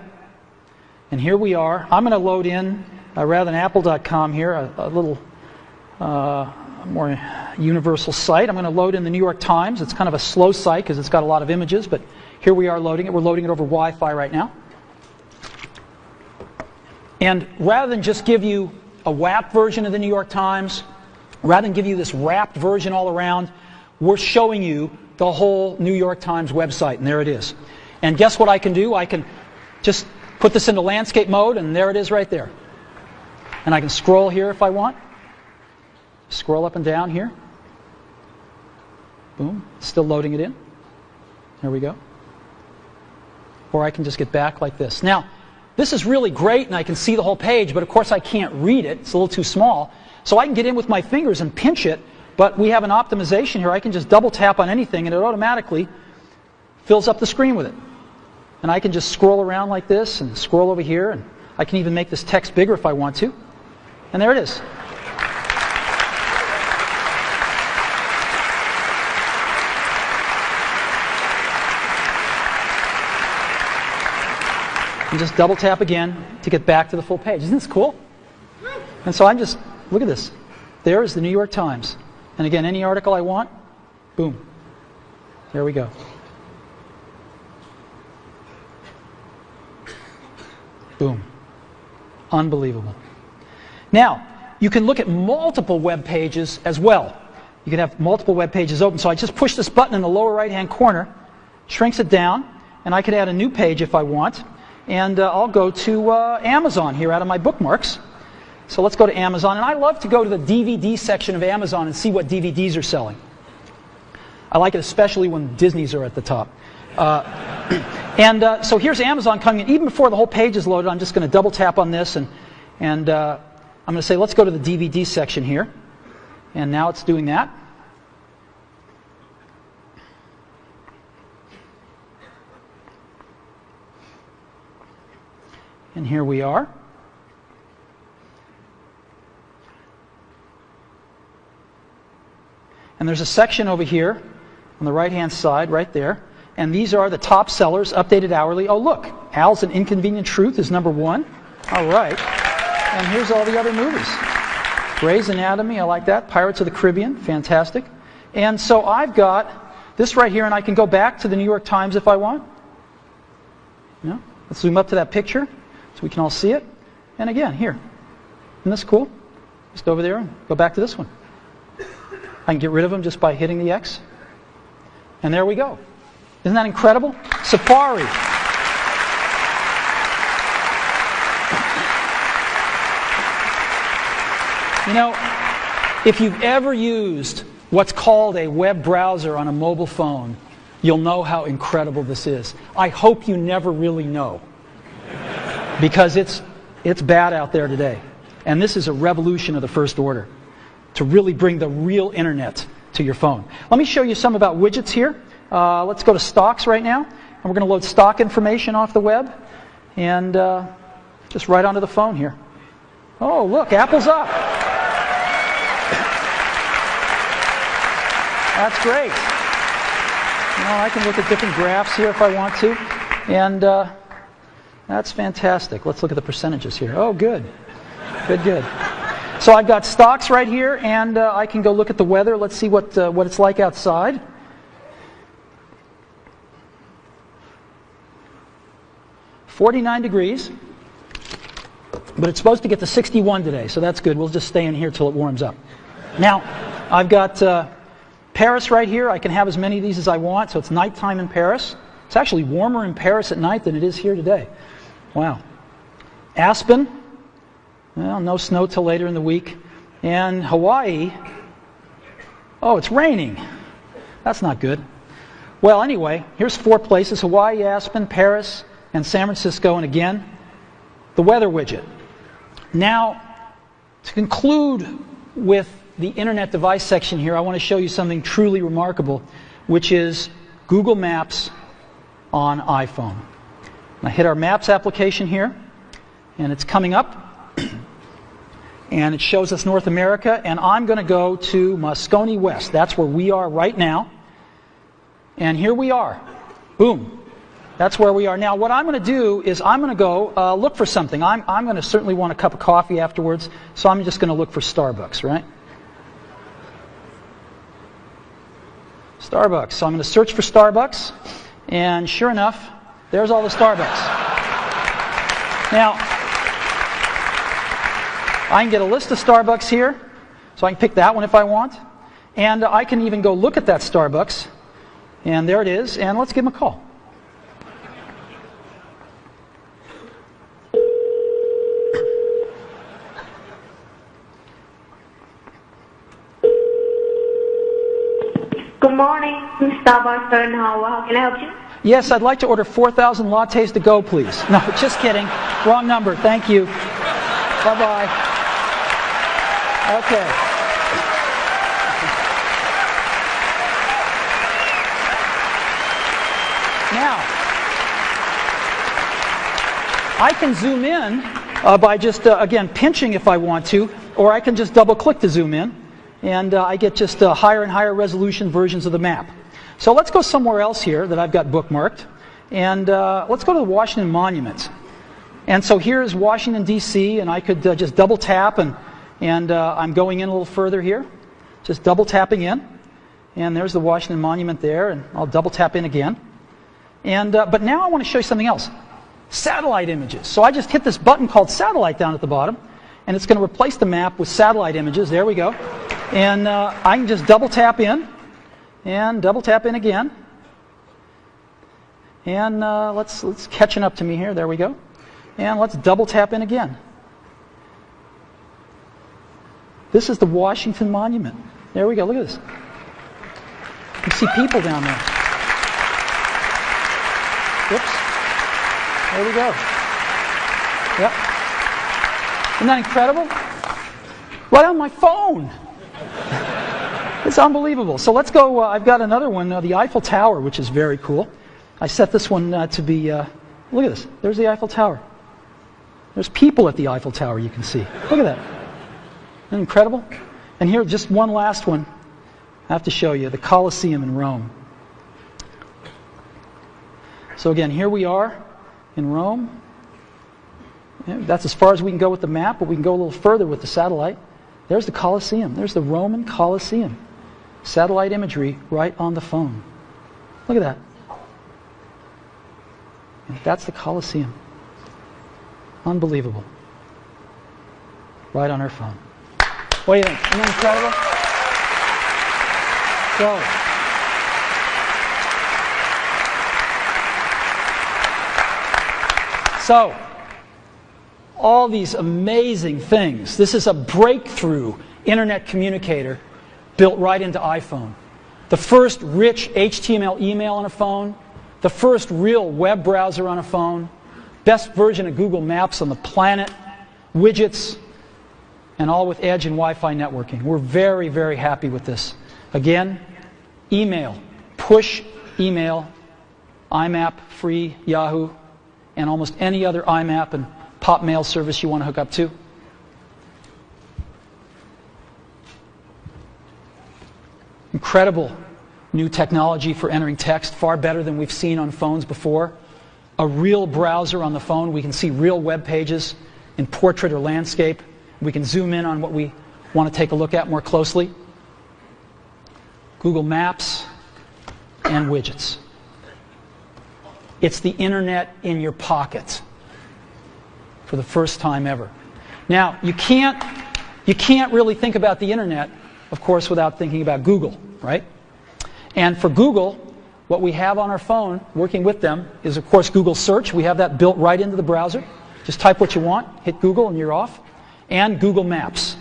And here we are. I'm going to load in, rather than apple.com here, a little more universal site. I'm going to load in the New York Times. It's kind of a slow site because it's got a lot of images, but here we are loading it. We're loading it over Wi-Fi right now. And rather than just give you a WAP version of the New York Times, rather than give you this wrapped version all around, we're showing you the whole New York Times website, and there it is. And guess what I can do? I can just put this into landscape mode, and there it is right there. And I can scroll here if I want. Scroll up and down here. Boom. Still loading it in. There we go. Or I can just get back like this. Now, this is really great, and I can see the whole page, but of course I can't read it. It's a little too small. So I can get in with my fingers and pinch it, but we have an optimization here. I can just double tap on anything, and it automatically fills up the screen with it. And I can just scroll around like this and scroll over here, and I can even make this text bigger if I want to. And there it is. And just double tap again to get back to the full page. Isn't this cool? And so I'm just, look at this. There is the New York Times. And again, any article I want, boom. There we go. Boom. Unbelievable. Now, you can look at multiple web pages as well. You can have multiple web pages open. So I just push this button in the lower right-hand corner, shrinks it down, and I can add a new page if I want. And I'll go to Amazon here out of my bookmarks. So let's go to Amazon. And I love to go to the DVD section of Amazon and see what DVDs are selling. I like it especially when Disney's are at the top. So here's Amazon coming in. Even before the whole page is loaded, I'm just going to double tap on this. And I'm going to say, let's go to the DVD section here. And now it's doing that. And here we are. And there's a section over here on the right-hand side, right there. And these are the top sellers, updated hourly. Oh, look, Al's An Inconvenient Truth is number 1. All right. And here's all the other movies. Grey's Anatomy, I like that. Pirates of the Caribbean, fantastic. And so I've got this right here, and I can go back to the New York Times if I want. Yeah. Let's zoom up to that picture so we can all see it. And again, here. Isn't this cool? Just over there and go back to this one. I can get rid of them just by hitting the X. And there we go. Isn't that incredible? Safari. You know, if you've ever used what's called a web browser on a mobile phone, you'll know how incredible this is. I hope you never really know, because it's bad out there today. And this is a revolution of the first order to really bring the real internet to your phone. Let me show you some about widgets here. Let's go to stocks right now. And we're going to load stock information off the web. And just right onto the phone here. Oh, look, Apple's up. That's great. I can look at different graphs here if I want to. And that's fantastic. Let's look at the percentages here. Oh, good. Good. So I've got stocks right here, and I can go look at the weather. Let's see what it's like outside. "49 degrees, but it's supposed to get to 61 today, so that's good. We'll just stay in here till it warms up. Now, I've got Paris right here. I can have as many of these as I want, so it's nighttime in Paris. It's actually warmer in Paris at night than it is here today. Wow. Aspen, well, no snow till later in the week. And Hawaii, oh, it's raining. That's not good. Well, anyway, here's 4 places: Hawaii, Aspen, Paris, and San Francisco. And again, the weather widget. Now, to conclude with the Internet device section here, I want to show you something truly remarkable, which is Google Maps on iPhone. I hit our Maps application here, and it's coming up. And it shows us North America, and I'm going to go to Moscone West. That's where we are right now. And here we are. Boom. That's where we are. Now, what I'm going to do is I'm going to go look for something. I'm going to certainly want a cup of coffee afterwards, so I'm just going to look for Starbucks, right? Starbucks. So I'm going to search for Starbucks, and sure enough, there's all the Starbucks. Now, I can get a list of Starbucks here, so I can pick that one if I want. And I can even go look at that Starbucks, and there it is, and let's give them a call. Good morning, Starbucks in Howard. How can I help you? Yes, I'd like to order 4,000 lattes to go, please. No, just kidding. Wrong number. Thank you. Bye-bye. Okay. Now, I can zoom in by just, again, pinching if I want to, or I can just double-click to zoom in, and I get just higher and higher resolution versions of the map. So let's go somewhere else here that I've got bookmarked, and let's go to the Washington Monument. And so here's Washington, D.C., and I could just double-tap, and I'm going in a little further here, just double-tapping in, and there's the Washington Monument there, and I'll double-tap in again. And but now I want to show you something else. Satellite images. So I just hit this button called Satellite down at the bottom, and it's going to replace the map with satellite images. There we go. And I can just double-tap in, and double-tap in again. And let's catching up to me here. There we go. And let's double-tap in again. This is the Washington Monument. There we go. Look at this. You see people down there. Whoops. There we go. Yep. Isn't that incredible? Right on my phone. It's unbelievable. So let's go. I've got another one, the Eiffel Tower, which is very cool. I set this one to be, look at this. There's the Eiffel Tower. There's people at the Eiffel Tower, you can see. Look at that. Isn't that incredible? And here, just one last one. I have to show you, the Colosseum in Rome. So again, here we are in Rome. Yeah, that's as far as we can go with the map, but we can go a little further with the satellite. There's the Colosseum. There's the Roman Colosseum. Satellite imagery right on the phone. Look at that. That's the Colosseum. Unbelievable. Right on our phone. What do you think? Isn't that incredible? So, all these amazing things. This is a breakthrough internet communicator built right into iPhone. The first rich HTML email on a phone. The first real web browser on a phone. Best version of Google Maps on the planet. Widgets. And all with Edge and Wi-Fi networking. We're very, very happy with this. Again, email. Push email. IMAP, free, Yahoo, and almost any other IMAP and pop mail service you want to hook up to. Incredible new technology for entering text, far better than we've seen on phones before. A real browser on the phone. We can see real web pages in portrait or landscape. We can zoom in on what we want to take a look at more closely. Google Maps and widgets. It's the internet in your pocket for the first time ever. Now, you can't really think about the internet, of course, without thinking about Google, right? And for Google, what we have on our phone, working with them, is, of course, Google Search. We have that built right into the browser. Just type what you want, hit Google, and you're off. And Google Maps.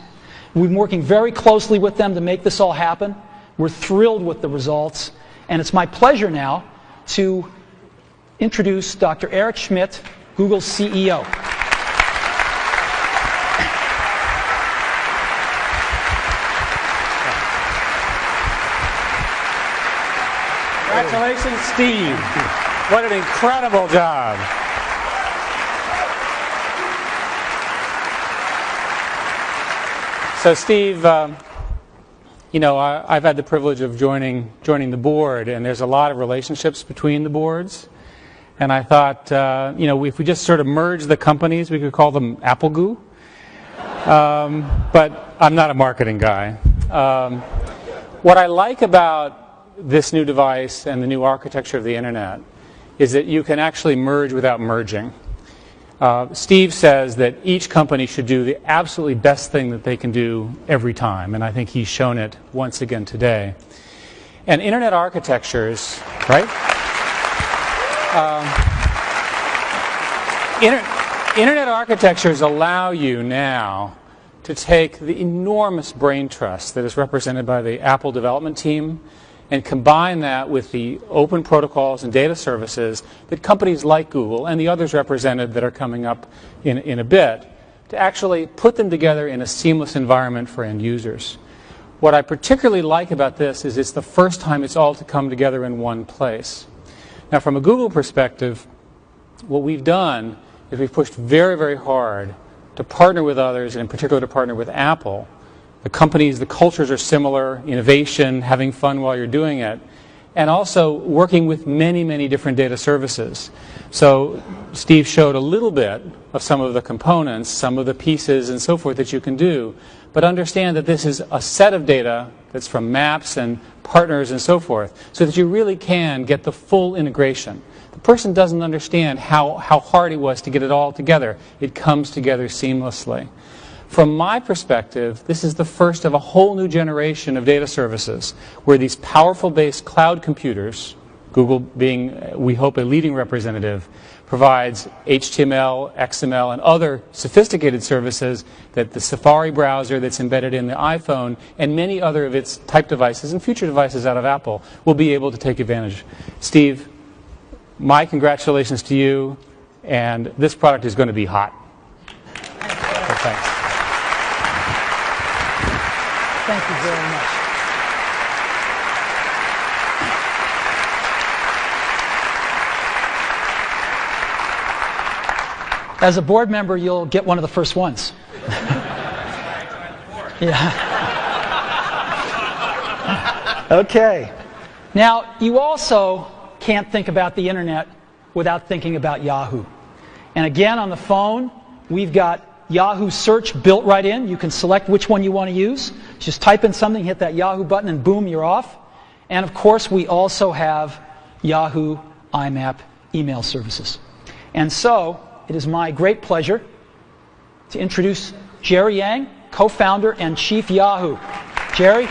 We've been working very closely with them to make this all happen. We're thrilled with the results. And it's my pleasure now to introduce Dr. Eric Schmidt, Google's CEO. Congratulations, Steve. What an incredible job. So, Steve, I've had the privilege of joining the board, and there's a lot of relationships between the boards. And I thought, if we just sort of merge the companies, we could call them Apple Goo. But I'm not a marketing guy. What I like about this new device and the new architecture of the internet is that you can actually merge without merging. Steve says that each company should do the absolutely best thing that they can do every time, and I think he's shown it once again today. And internet architectures, right? Internet architectures allow you now to take the enormous brain trust that is represented by the Apple development team and combine that with the open protocols and data services that companies like Google and the others represented that are coming up in a bit to actually put them together in a seamless environment for end users. What I particularly like about this is it's the first time it's all to come together in one place. Now, from a Google perspective, what we've done is we've pushed very, very hard to partner with others, and in particular to partner with Apple. The companies, the cultures are similar, innovation, having fun while you're doing it, and also working with many, many different data services. So Steve showed a little bit of some of the components, some of the pieces and so forth that you can do, but understand that this is a set of data that's from maps and partners and so forth, so that you really can get the full integration. The person doesn't understand how hard it was to get it all together. It comes together seamlessly. From my perspective, this is the first of a whole new generation of data services where these powerful based cloud computers, Google being, we hope, a leading representative, provides HTML, XML, and other sophisticated services that the Safari browser that's embedded in the iPhone and many other of its type devices and future devices out of Apple will be able to take advantage. Steve, my congratulations to you, and this product is going to be hot. So thanks. Thank you very much. As a board member, you'll get one of the first ones. Yeah. Okay. Now, you also can't think about the internet without thinking about Yahoo. And again, on the phone, we've got Yahoo Search built right in. You can select which one you want to use. Just type in something, hit that Yahoo button, and boom, you're off. And of course, we also have Yahoo IMAP email services. And so, it is my great pleasure to introduce Jerry Yang, co-founder and chief Yahoo. Jerry?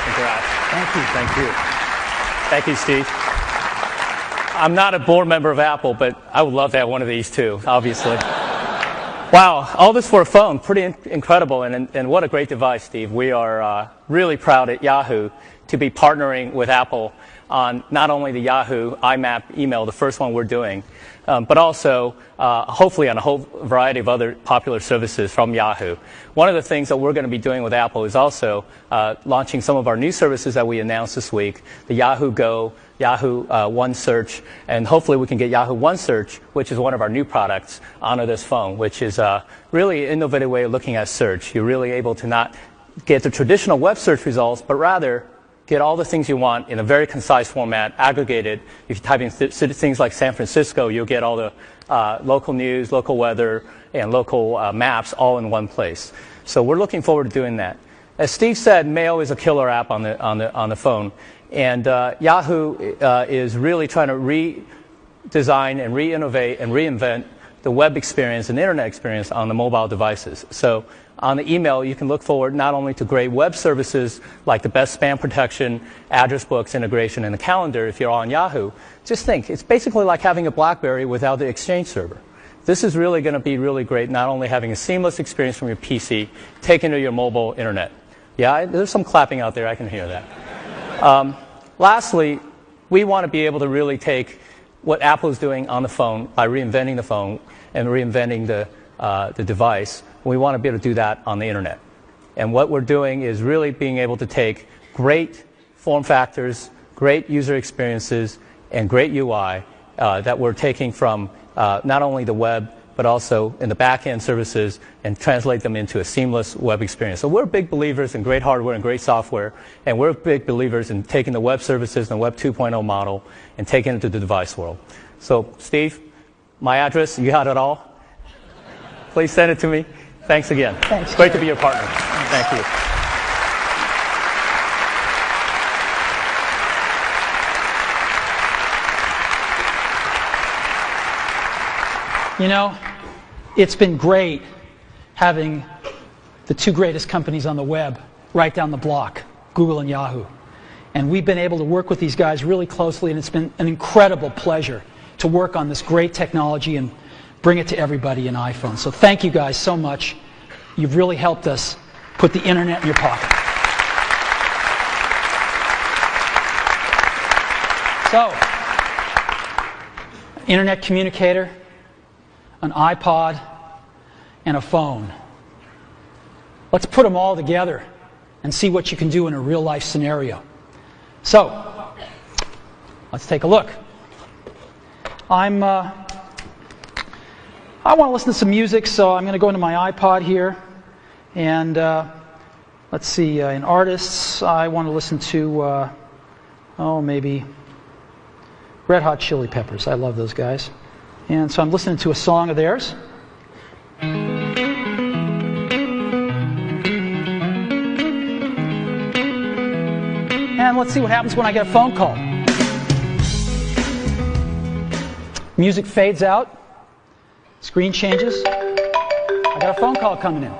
Congrats. Thank you. Thank you. Thank you, Steve. I'm not a board member of Apple, but I would love to have one of these too, obviously. Wow, all this for a phone, pretty incredible, and what a great device, Steve. We are really proud at Yahoo to be partnering with Apple on not only the Yahoo IMAP email, the first one we're doing, but also hopefully on a whole variety of other popular services from Yahoo. One of the things that we're going to be doing with Apple is also launching some of our new services that we announced this week, the Yahoo Go, Yahoo One Search, and hopefully we can get Yahoo One Search, which is one of our new products, onto this phone, which is really an innovative way of looking at search. You're really able to not get the traditional web search results, but rather get all the things you want in a very concise format, aggregated. If you type in things like San Francisco, you'll get all the local news, local weather, and local maps all in one place. So we're looking forward to doing that. As Steve said, Mail is a killer app on the phone, and Yahoo is really trying to redesign and re-innovate and reinvent the web experience and internet experience on the mobile devices. So on the email, you can look forward not only to great web services like the best spam protection, address books integration, and the calendar if you're on Yahoo. Just think, it's basically like having a BlackBerry without the Exchange server. This is really going to be really great, not only having a seamless experience from your PC, taken to your mobile internet. Yeah, there's some clapping out there, I can hear that. Lastly, we want to be able to really take what Apple is doing on the phone by reinventing the phone and reinventing the device. We want to be able to do that on the internet. And what we're doing is really being able to take great form factors, great user experiences, and great UI that we're taking from not only the web, but also in the back-end services and translate them into a seamless web experience. So we're big believers in great hardware and great software, and we're big believers in taking the web services and the Web 2.0 model and taking it to the device world. So, Steve, my address, you got it all? Please send it to me. Thanks again. Thanks. Great to be your partner. Thank you. You know, it's been great having the two greatest companies on the web right down the block, Google and Yahoo. And we've been able to work with these guys really closely, and it's been an incredible pleasure to work on this great technology and bring it to everybody in iPhone. So thank you guys so much. You've really helped us put the internet in your pocket. So, internet communicator, an iPod, and a phone. Let's put them all together and see what you can do in a real-life scenario. So, let's take a look. I want to listen to some music, so I'm going to go into my iPod here. And let's see, in artists, I want to listen to, maybe Red Hot Chili Peppers. I love those guys. And so I'm listening to a song of theirs. And let's see what happens when I get a phone call. Music fades out. Screen changes. I got a phone call coming in.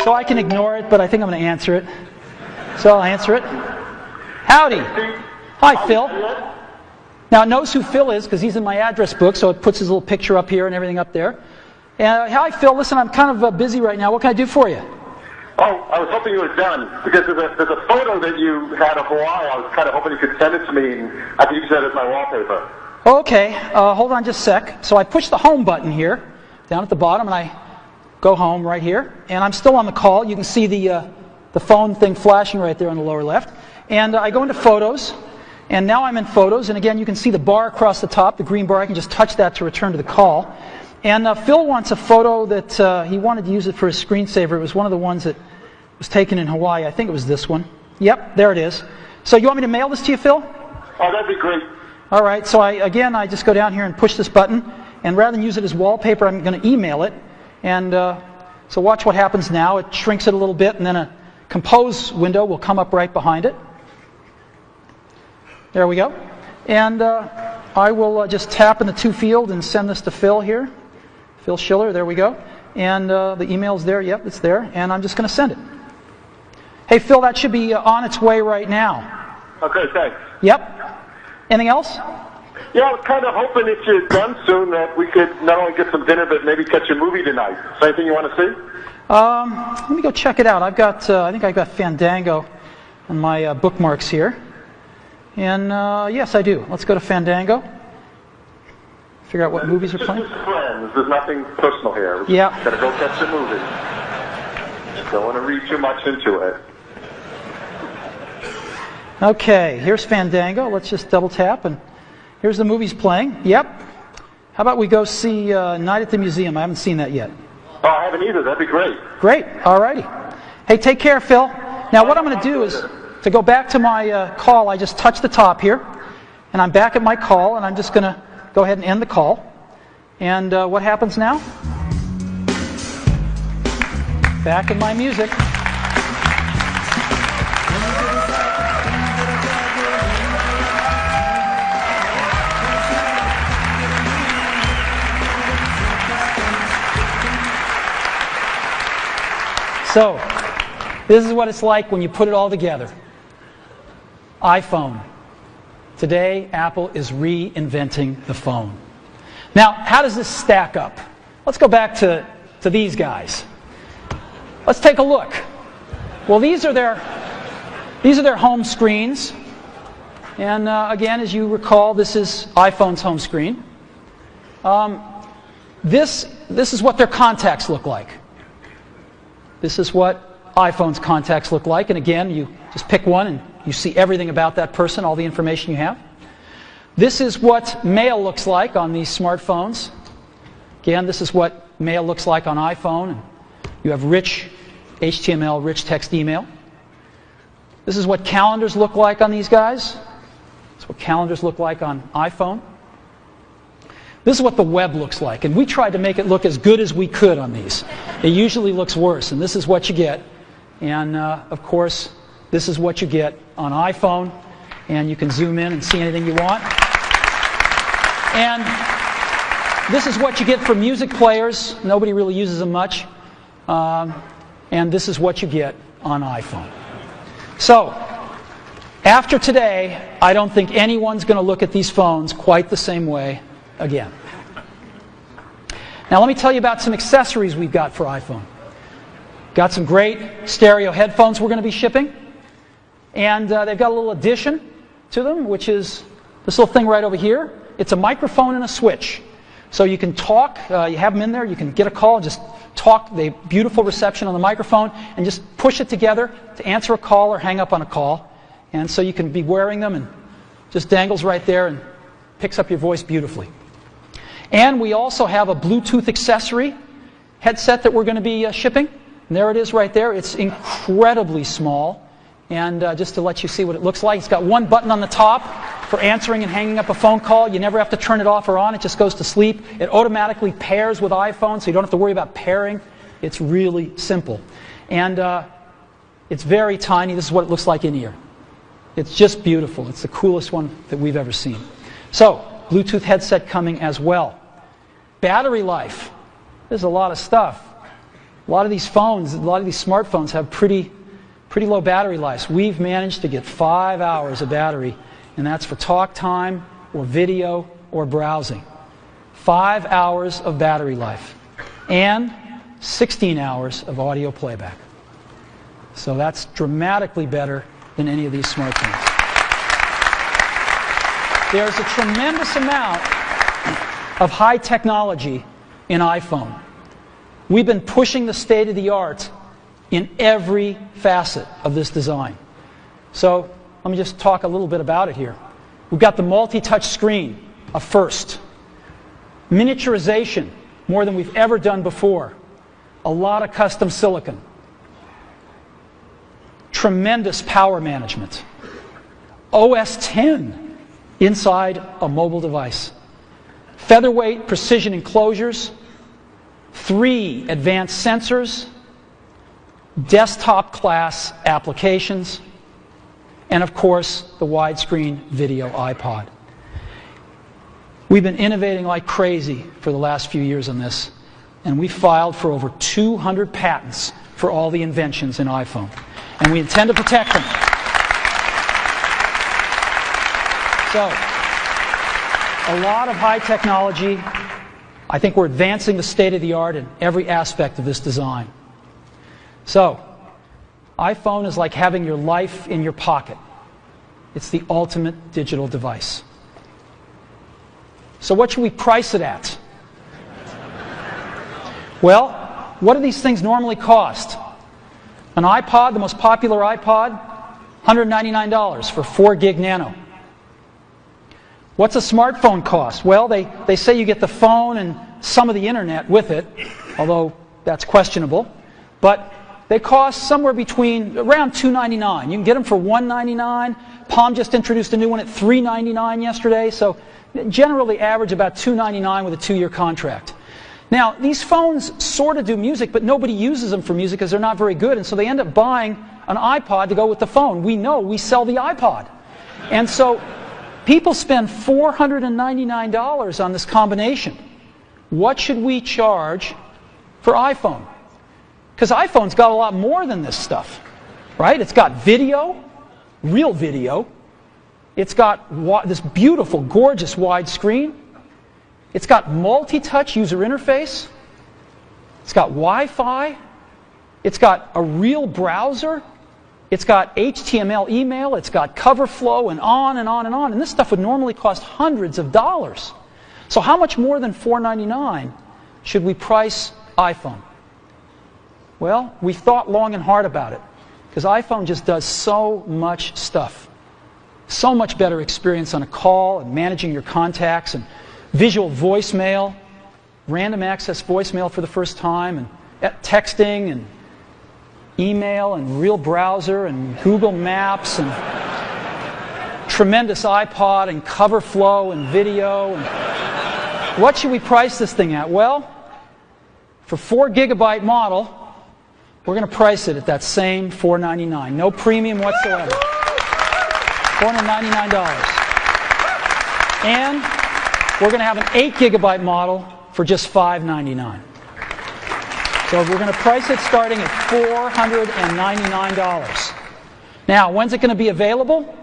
So I can ignore it, but I think I'm going to answer it. So I'll answer it. Howdy. Hi, Phil. Now it knows who Phil is because he's in my address book, so it puts his little picture up here and everything up there. Hi, Phil. Listen, I'm kind of busy right now. What can I do for you? Oh, I was hoping you were done because there's a photo that you had of Hawaii. I was kind of hoping you could send it to me, and I could use that as my wallpaper. Okay, hold on just a sec. So I push the home button here, down at the bottom, and I go home right here. And I'm still on the call. You can see the phone thing flashing right there on the lower left. And I go into Photos, and now I'm in Photos. And again, you can see the bar across the top, the green bar. I can just touch that to return to the call. And Phil wants a photo that he wanted to use it for his screensaver. It was one of the ones that was taken in Hawaii. I think it was this one. Yep, there it is. So you want me to mail this to you, Phil? Oh, that'd be great. All right, so I just go down here and push this button, and rather than use it as wallpaper, I'm going to email it. And so watch what happens now. It shrinks it a little bit, and then a compose window will come up right behind it. There we go. And I will just tap in the to field and send this to Phil here. Phil Schiller, there we go. And the email's there. Yep, it's there. And I'm just going to send it. Hey, Phil, that should be on its way right now. Okay, thanks. Yep. Anything else? Yeah, I was kind of hoping if you're done soon that we could not only get some dinner, but maybe catch a movie tonight. Is there anything you want to see? Let me go check it out. I think I've got Fandango on my bookmarks here. And yes, I do. Let's go to Fandango. Figure out what movies are playing. Just friends. There's nothing personal here. Yeah. Gotta go catch the movie. Don't want to read too much into it. Okay, here's Fandango. Let's just double tap, and here's the movies playing. Yep. How about we go see Night at the Museum? I haven't seen that yet. Oh, I haven't either. That'd be great. Great. All righty. Hey, take care, Phil. Now, what I'm going to do is, to go back to my call, I just touched the top here, and I'm back at my call, and I'm just going to go ahead and end the call. And what happens now? Back in my music. So, this is what it's like when you put it all together. iPhone. Today, Apple is reinventing the phone. Now, how does this stack up? Let's go back to these guys. Let's take a look. Well, these are their home screens. And again, as you recall, this is iPhone's home screen. This is what their contacts look like. This is what iPhone's contacts look like. And again, you just pick one and you see everything about that person, all the information you have. This is what mail looks like on these smartphones. Again, this is what mail looks like on iPhone. You have rich HTML, rich text email. This is what calendars look like on these guys. This is what calendars look like on iPhone. This is what the web looks like. And we tried to make it look as good as we could on these. It usually looks worse, and this is what you get. And, of course, this is what you get on iPhone. And you can zoom in and see anything you want. And this is what you get for music players. Nobody really uses them much. And this is what you get on iPhone. So, after today, I don't think anyone's going to look at these phones quite the same way again. Now let me tell you about some accessories we've got for iPhone. Got some great stereo headphones we're going to be shipping. And they've got a little addition to them, which is this little thing right over here. It's a microphone and a switch. So you can talk, you have them in there, you can get a call and just talk, the beautiful reception on the microphone, and just push it together to answer a call or hang up on a call. And so you can be wearing them and just dangles right there and picks up your voice beautifully. And we also have a Bluetooth accessory headset that we're going to be shipping. And there it is right there. It's incredibly small. And just to let you see what it looks like, it's got one button on the top for answering and hanging up a phone call. You never have to turn it off or on. It just goes to sleep. It automatically pairs with iPhone, so you don't have to worry about pairing. It's really simple. And it's very tiny. This is what it looks like in ear. It's just beautiful. It's the coolest one that we've ever seen. So, Bluetooth headset coming as well. Battery life. There's a lot of stuff. A lot of these phones, a lot of these smartphones have pretty low battery lives. We've managed to get 5 hours of battery, and that's for talk time or video or browsing. 5 hours of battery life. And 16 hours of audio playback. So that's dramatically better than any of these smartphones. There's a tremendous amount of high technology in iPhone. We've been pushing the state-of-the-art in every facet of this design. So let me just talk a little bit about it here. We've got the multi-touch screen, a first. Miniaturization, more than we've ever done before. A lot of custom silicon. Tremendous power management. OS X inside a mobile device. Featherweight precision enclosures. 3 advanced sensors. Desktop class applications. And of course, the widescreen video iPod. We've been innovating like crazy for the last few years on this. And we filed for over 200 patents for all the inventions in iPhone. And we intend to protect them. So, a lot of high technology. I think we're advancing the state-of-the-art in every aspect of this design. So, iPhone is like having your life in your pocket. It's the ultimate digital device. So what should we price it at? Well, what do these things normally cost? An iPod, the most popular iPod, $199 for 4 gig nano. What's a smartphone cost? Well, they say you get the phone and some of the internet with it, although that's questionable. But they cost somewhere between around $299. You can get them for $199. Palm just introduced a new one at $399 yesterday, so generally average about $299 with a 2-year contract. Now, these phones sort of do music, but nobody uses them for music because they're not very good, and so they end up buying an iPod to go with the phone. We know we sell the iPod. And so people spend $499 on this combination. What should we charge for iPhone? Because iPhone's got a lot more than this stuff, right? It's got video, real video. It's got this beautiful, gorgeous widescreen. It's got multi-touch user interface. It's got Wi-Fi. It's got a real browser. It's got HTML email. It's got cover flow and on and on and on. And this stuff would normally cost hundreds of dollars. So how much more than $499 should we price iPhone? Well, we thought long and hard about it because iPhone just does so much stuff. So much better experience on a call and managing your contacts and visual voicemail, random access voicemail for the first time, and texting and email and real browser and Google Maps and tremendous iPod and cover flow and video. And what should we price this thing at? Well, for 4 gigabyte model, we're going to price it at that same $499. No premium whatsoever. $499. And we're going to have an 8 gigabyte model for just $599. So we're going to price it starting at $499. Now, when's it going to be available?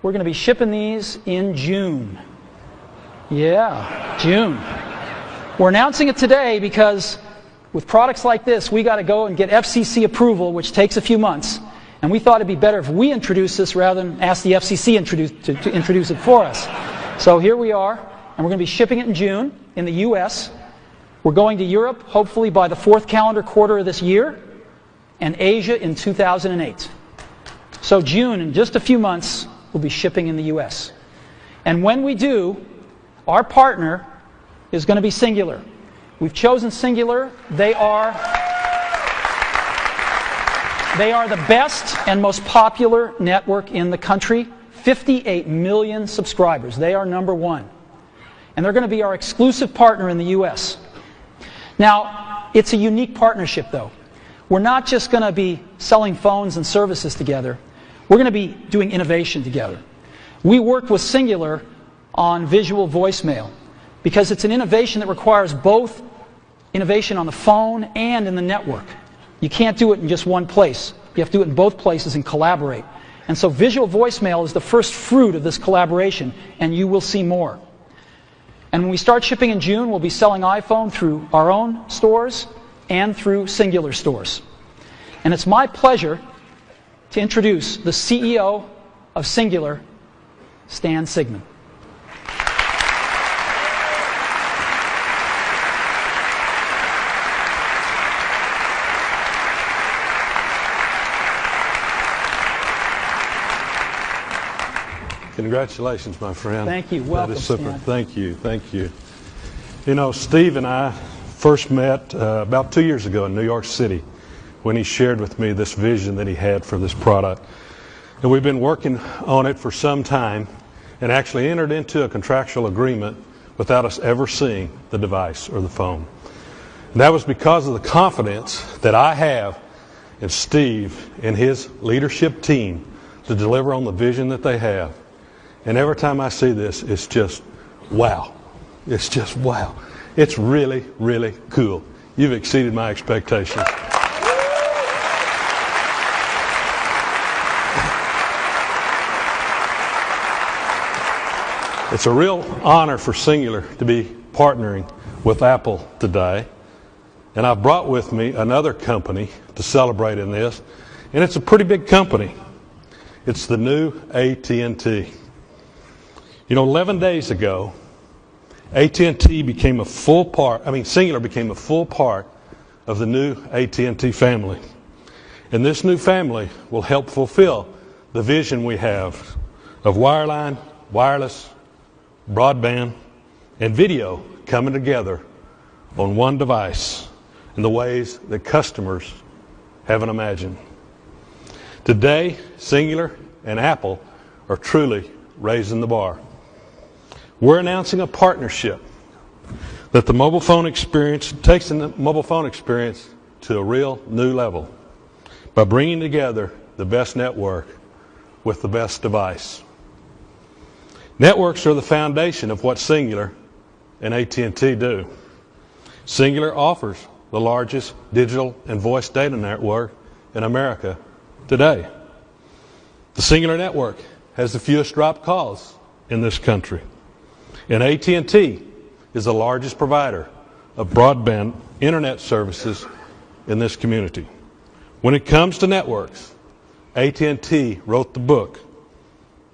We're going to be shipping these in June. Yeah, June. We're announcing it today because with products like this, we got to go and get FCC approval, which takes a few months. And we thought it'd be better if we introduce this rather than ask the FCC to introduce it for us. So here we are, and we're going to be shipping it in June in the U.S. We're going to Europe, hopefully by the 4th calendar quarter of this year, and Asia in 2008. So June, in just a few months, we'll be shipping in the U.S. And when we do, our partner is going to be Singular. We've chosen Singular. They are the best and most popular network in the country. 58 million subscribers. They are number one. And they're going to be our exclusive partner in the U.S. Now, it's a unique partnership, though. We're not just going to be selling phones and services together. We're going to be doing innovation together. We worked with Singular on visual voicemail because it's an innovation that requires both innovation on the phone and in the network. You can't do it in just one place. You have to do it in both places and collaborate. And so visual voicemail is the first fruit of this collaboration, and you will see more. And when we start shipping in June, we'll be selling iPhone through our own stores and through Singular stores. And it's my pleasure to introduce the CEO of Singular, Stan Sigman. Congratulations, my friend. Thank you. Welcome, that is super. Stan. Thank you. Thank you. You know, Steve and I first met about 2 years ago in New York City when he shared with me this vision that he had for this product. And we've been working on it for some time and actually entered into a contractual agreement without us ever seeing the device or the phone. And that was because of the confidence that I have in Steve and his leadership team to deliver on the vision that they have. And every time I see this, it's just wow. It's just wow. It's really, really cool. You've exceeded my expectations. It's a real honor for Singular to be partnering with Apple today. And I brought with me another company to celebrate in this, and it's a pretty big company. It's the new AT&T. 11 days ago, AT&T became a full part, Cingular became a full part of the new AT&T family. And this new family will help fulfill the vision we have of wireline, wireless, broadband, and video coming together on one device in the ways that customers haven't imagined. Today, Cingular and Apple are truly raising the bar. We're announcing a partnership that the mobile phone experience takes the mobile phone experience to a real new level by bringing together the best network with the best device. Networks are the foundation of what Cingular and AT&T do. Cingular offers the largest digital and voice data network in America today. The Cingular network has the fewest dropped calls in this country. And AT&T is the largest provider of broadband internet services in this community. When it comes to networks, AT&T wrote the book.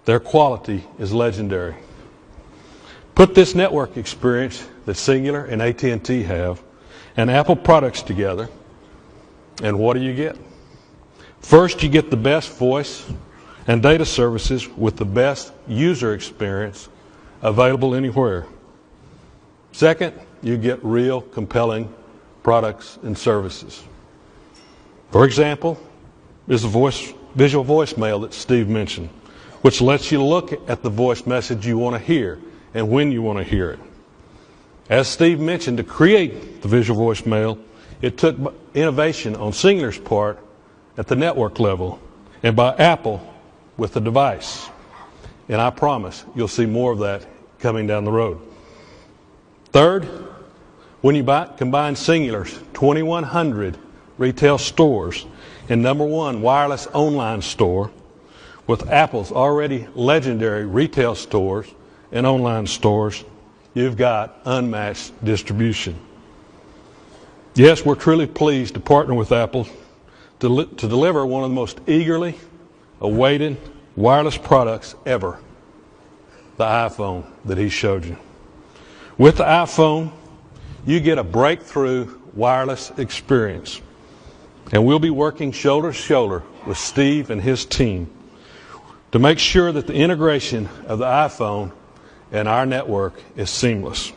Their quality is legendary. Put this network experience that Cingular and AT&T have and Apple products together, and what do you get? First, you get the best voice and data services with the best user experience available anywhere. Second, you get real compelling products and services. For example, is the visual voicemail that Steve mentioned, which lets you look at the voice message you want to hear and when you want to hear it. As Steve mentioned, to create the visual voicemail, it took innovation on Cingular's part at the network level and by Apple with the device. And I promise you'll see more of that coming down the road. Third, when you combine Cingular's 2,100 retail stores and #1 wireless online store with Apple's already legendary retail stores and online stores, you've got unmatched distribution. Yes, we're truly pleased to partner with Apple to deliver one of the most eagerly awaited wireless products ever, the iPhone that he showed you. With the iPhone, you get a breakthrough wireless experience. And we'll be working shoulder to shoulder with Steve and his team to make sure that the integration of the iPhone and our network is seamless.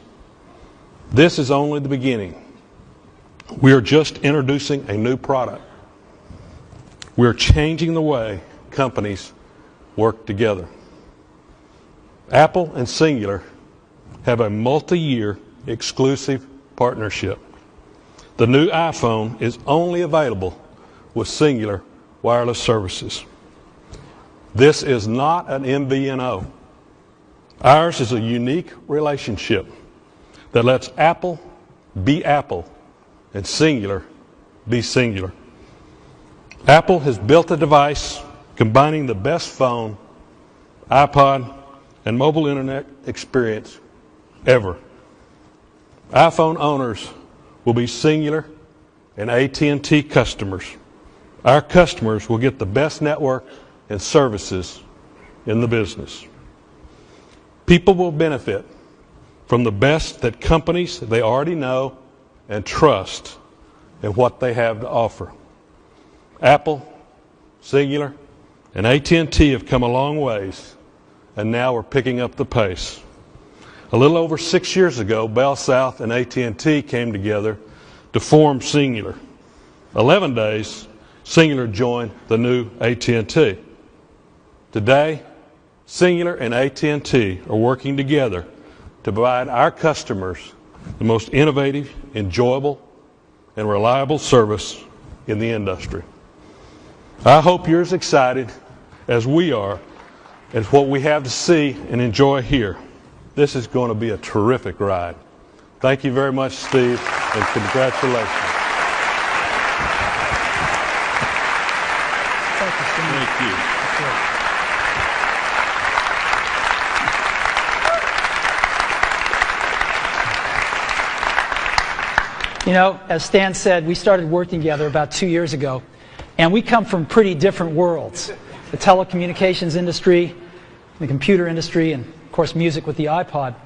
This is only the beginning. We are just introducing a new product. We're changing the way companies work together. Apple and Cingular have a multi-year exclusive partnership. The new iPhone is only available with Cingular wireless services. This is not an MVNO. Ours is a unique relationship that lets Apple be Apple and Cingular be Cingular. Apple has built a device combining the best phone, iPod, and mobile internet experience ever. iPhone owners will be Cingular and AT&T customers. Our customers will get the best network and services in the business. People will benefit from the best that companies they already know and trust in what they have to offer. Apple, Cingular, and AT&T have come a long ways, and now we're picking up the pace. A little over 6 years ago, Bell South and AT&T came together to form Cingular. 11 days, Cingular joined the new AT&T. Today, Cingular and AT&T are working together to provide our customers the most innovative, enjoyable, and reliable service in the industry. I hope you're as excited as we are as what we have to see and enjoy here. This is going to be a terrific ride. Thank you very much, Steve, and congratulations. Thank you. You know, as Stan said, we started working together about 2 years ago, and we come from pretty different worlds. The telecommunications industry, the computer industry, and of course music with the iPod.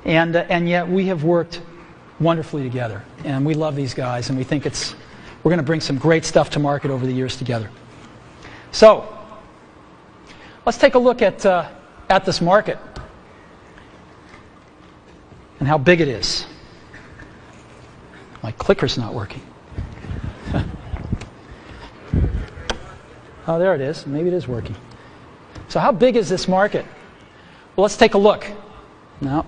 And yet we have worked wonderfully together, and we love these guys, and we think we're going to bring some great stuff to market over the years together. So, let's take a look at this market and how big it is. My clicker's not working. Oh, there it is. Maybe it is working. So how big is this market? Well, let's take a look. No.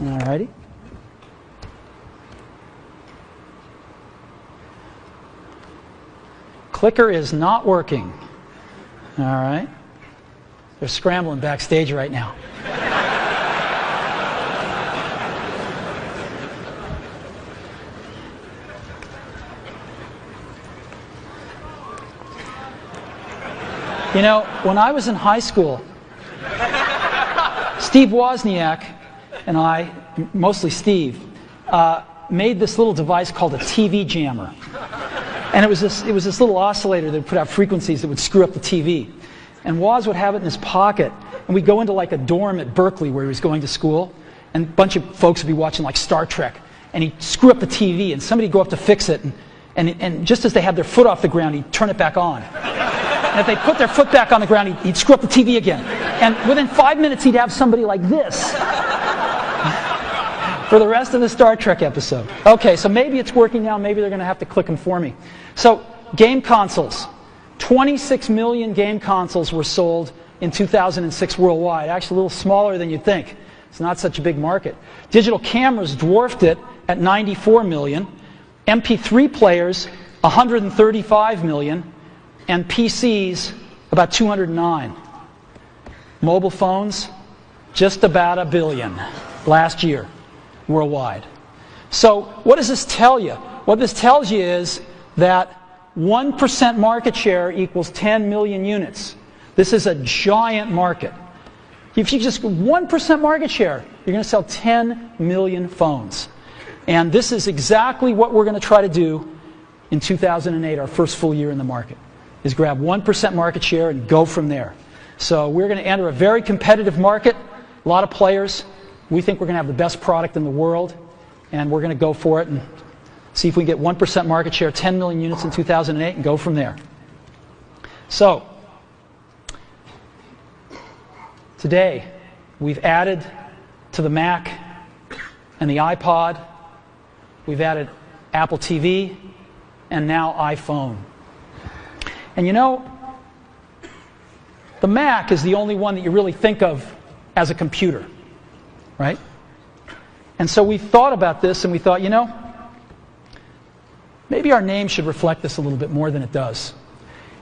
All righty. Clicker is not working. All right. They're scrambling backstage right now. You know, when I was in high school, Steve Wozniak and I, mostly Steve, made this little device called a TV jammer. And it was this little oscillator that would put out frequencies that would screw up the TV. And Woz would have it in his pocket, and we'd go into like a dorm at Berkeley where he was going to school, and a bunch of folks would be watching like Star Trek, and he'd screw up the TV, and somebody'd go up to fix it, and just as they had their foot off the ground, he'd turn it back on. And if they put their foot back on the ground, he'd screw up the TV again. And within 5 minutes, he'd have somebody like this for the rest of the Star Trek episode. Okay, so maybe it's working now. Maybe they're going to have to click them for me. So, game consoles. 26 million game consoles were sold in 2006 worldwide. Actually, a little smaller than you'd think. It's not such a big market. Digital cameras dwarfed it at 94 million. MP3 players, 135 million. And PCs, about 209. Mobile phones, just about 1 billion last year worldwide. So what does this tell you? What this tells you is that 1% market share equals 10 million units. This is a giant market. If you just 1% market share, you're going to sell 10 million phones. And this is exactly what we're going to try to do in 2008, our first full year in the market, is grab 1% market share and go from there. So we're going to enter a very competitive market, a lot of players. We think we're going to have the best product in the world, and we're going to go for it and see if we can get 1% market share, 10 million units in 2008, and go from there. So, today, we've added to the Mac and the iPod, we've added Apple TV, and now iPhone. And you know, the Mac is the only one that you really think of as a computer, right? And so we thought about this and we thought, you know, maybe our name should reflect this a little bit more than it does.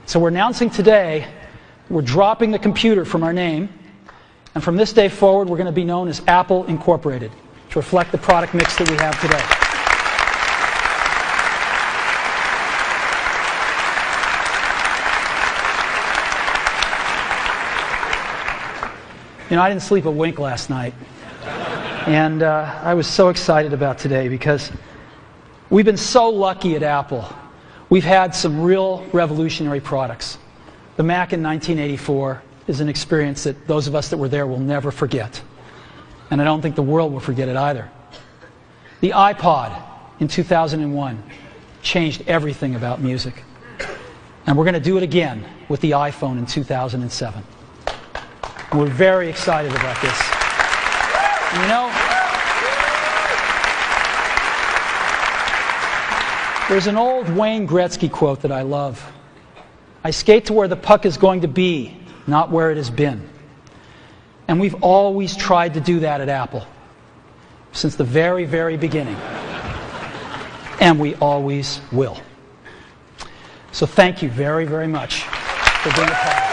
So we're announcing today, we're dropping the computer from our name, and from this day forward, we're going to be known as Apple Incorporated to reflect the product mix that we have today. You know, I didn't sleep a wink last night, and I was so excited about today because we've been so lucky at Apple. We've had some real revolutionary products. The Mac in 1984 is an experience that those of us that were there will never forget, and I don't think the world will forget it either. The iPod in 2001 changed everything about music, and we're going to do it again with the iPhone in 2007. And we're very excited about this. And you know, there's an old Wayne Gretzky quote that I love. I skate to where the puck is going to be, not where it has been. And we've always tried to do that at Apple, since the very, very beginning. And we always will. So thank you very, very much for being a part of it.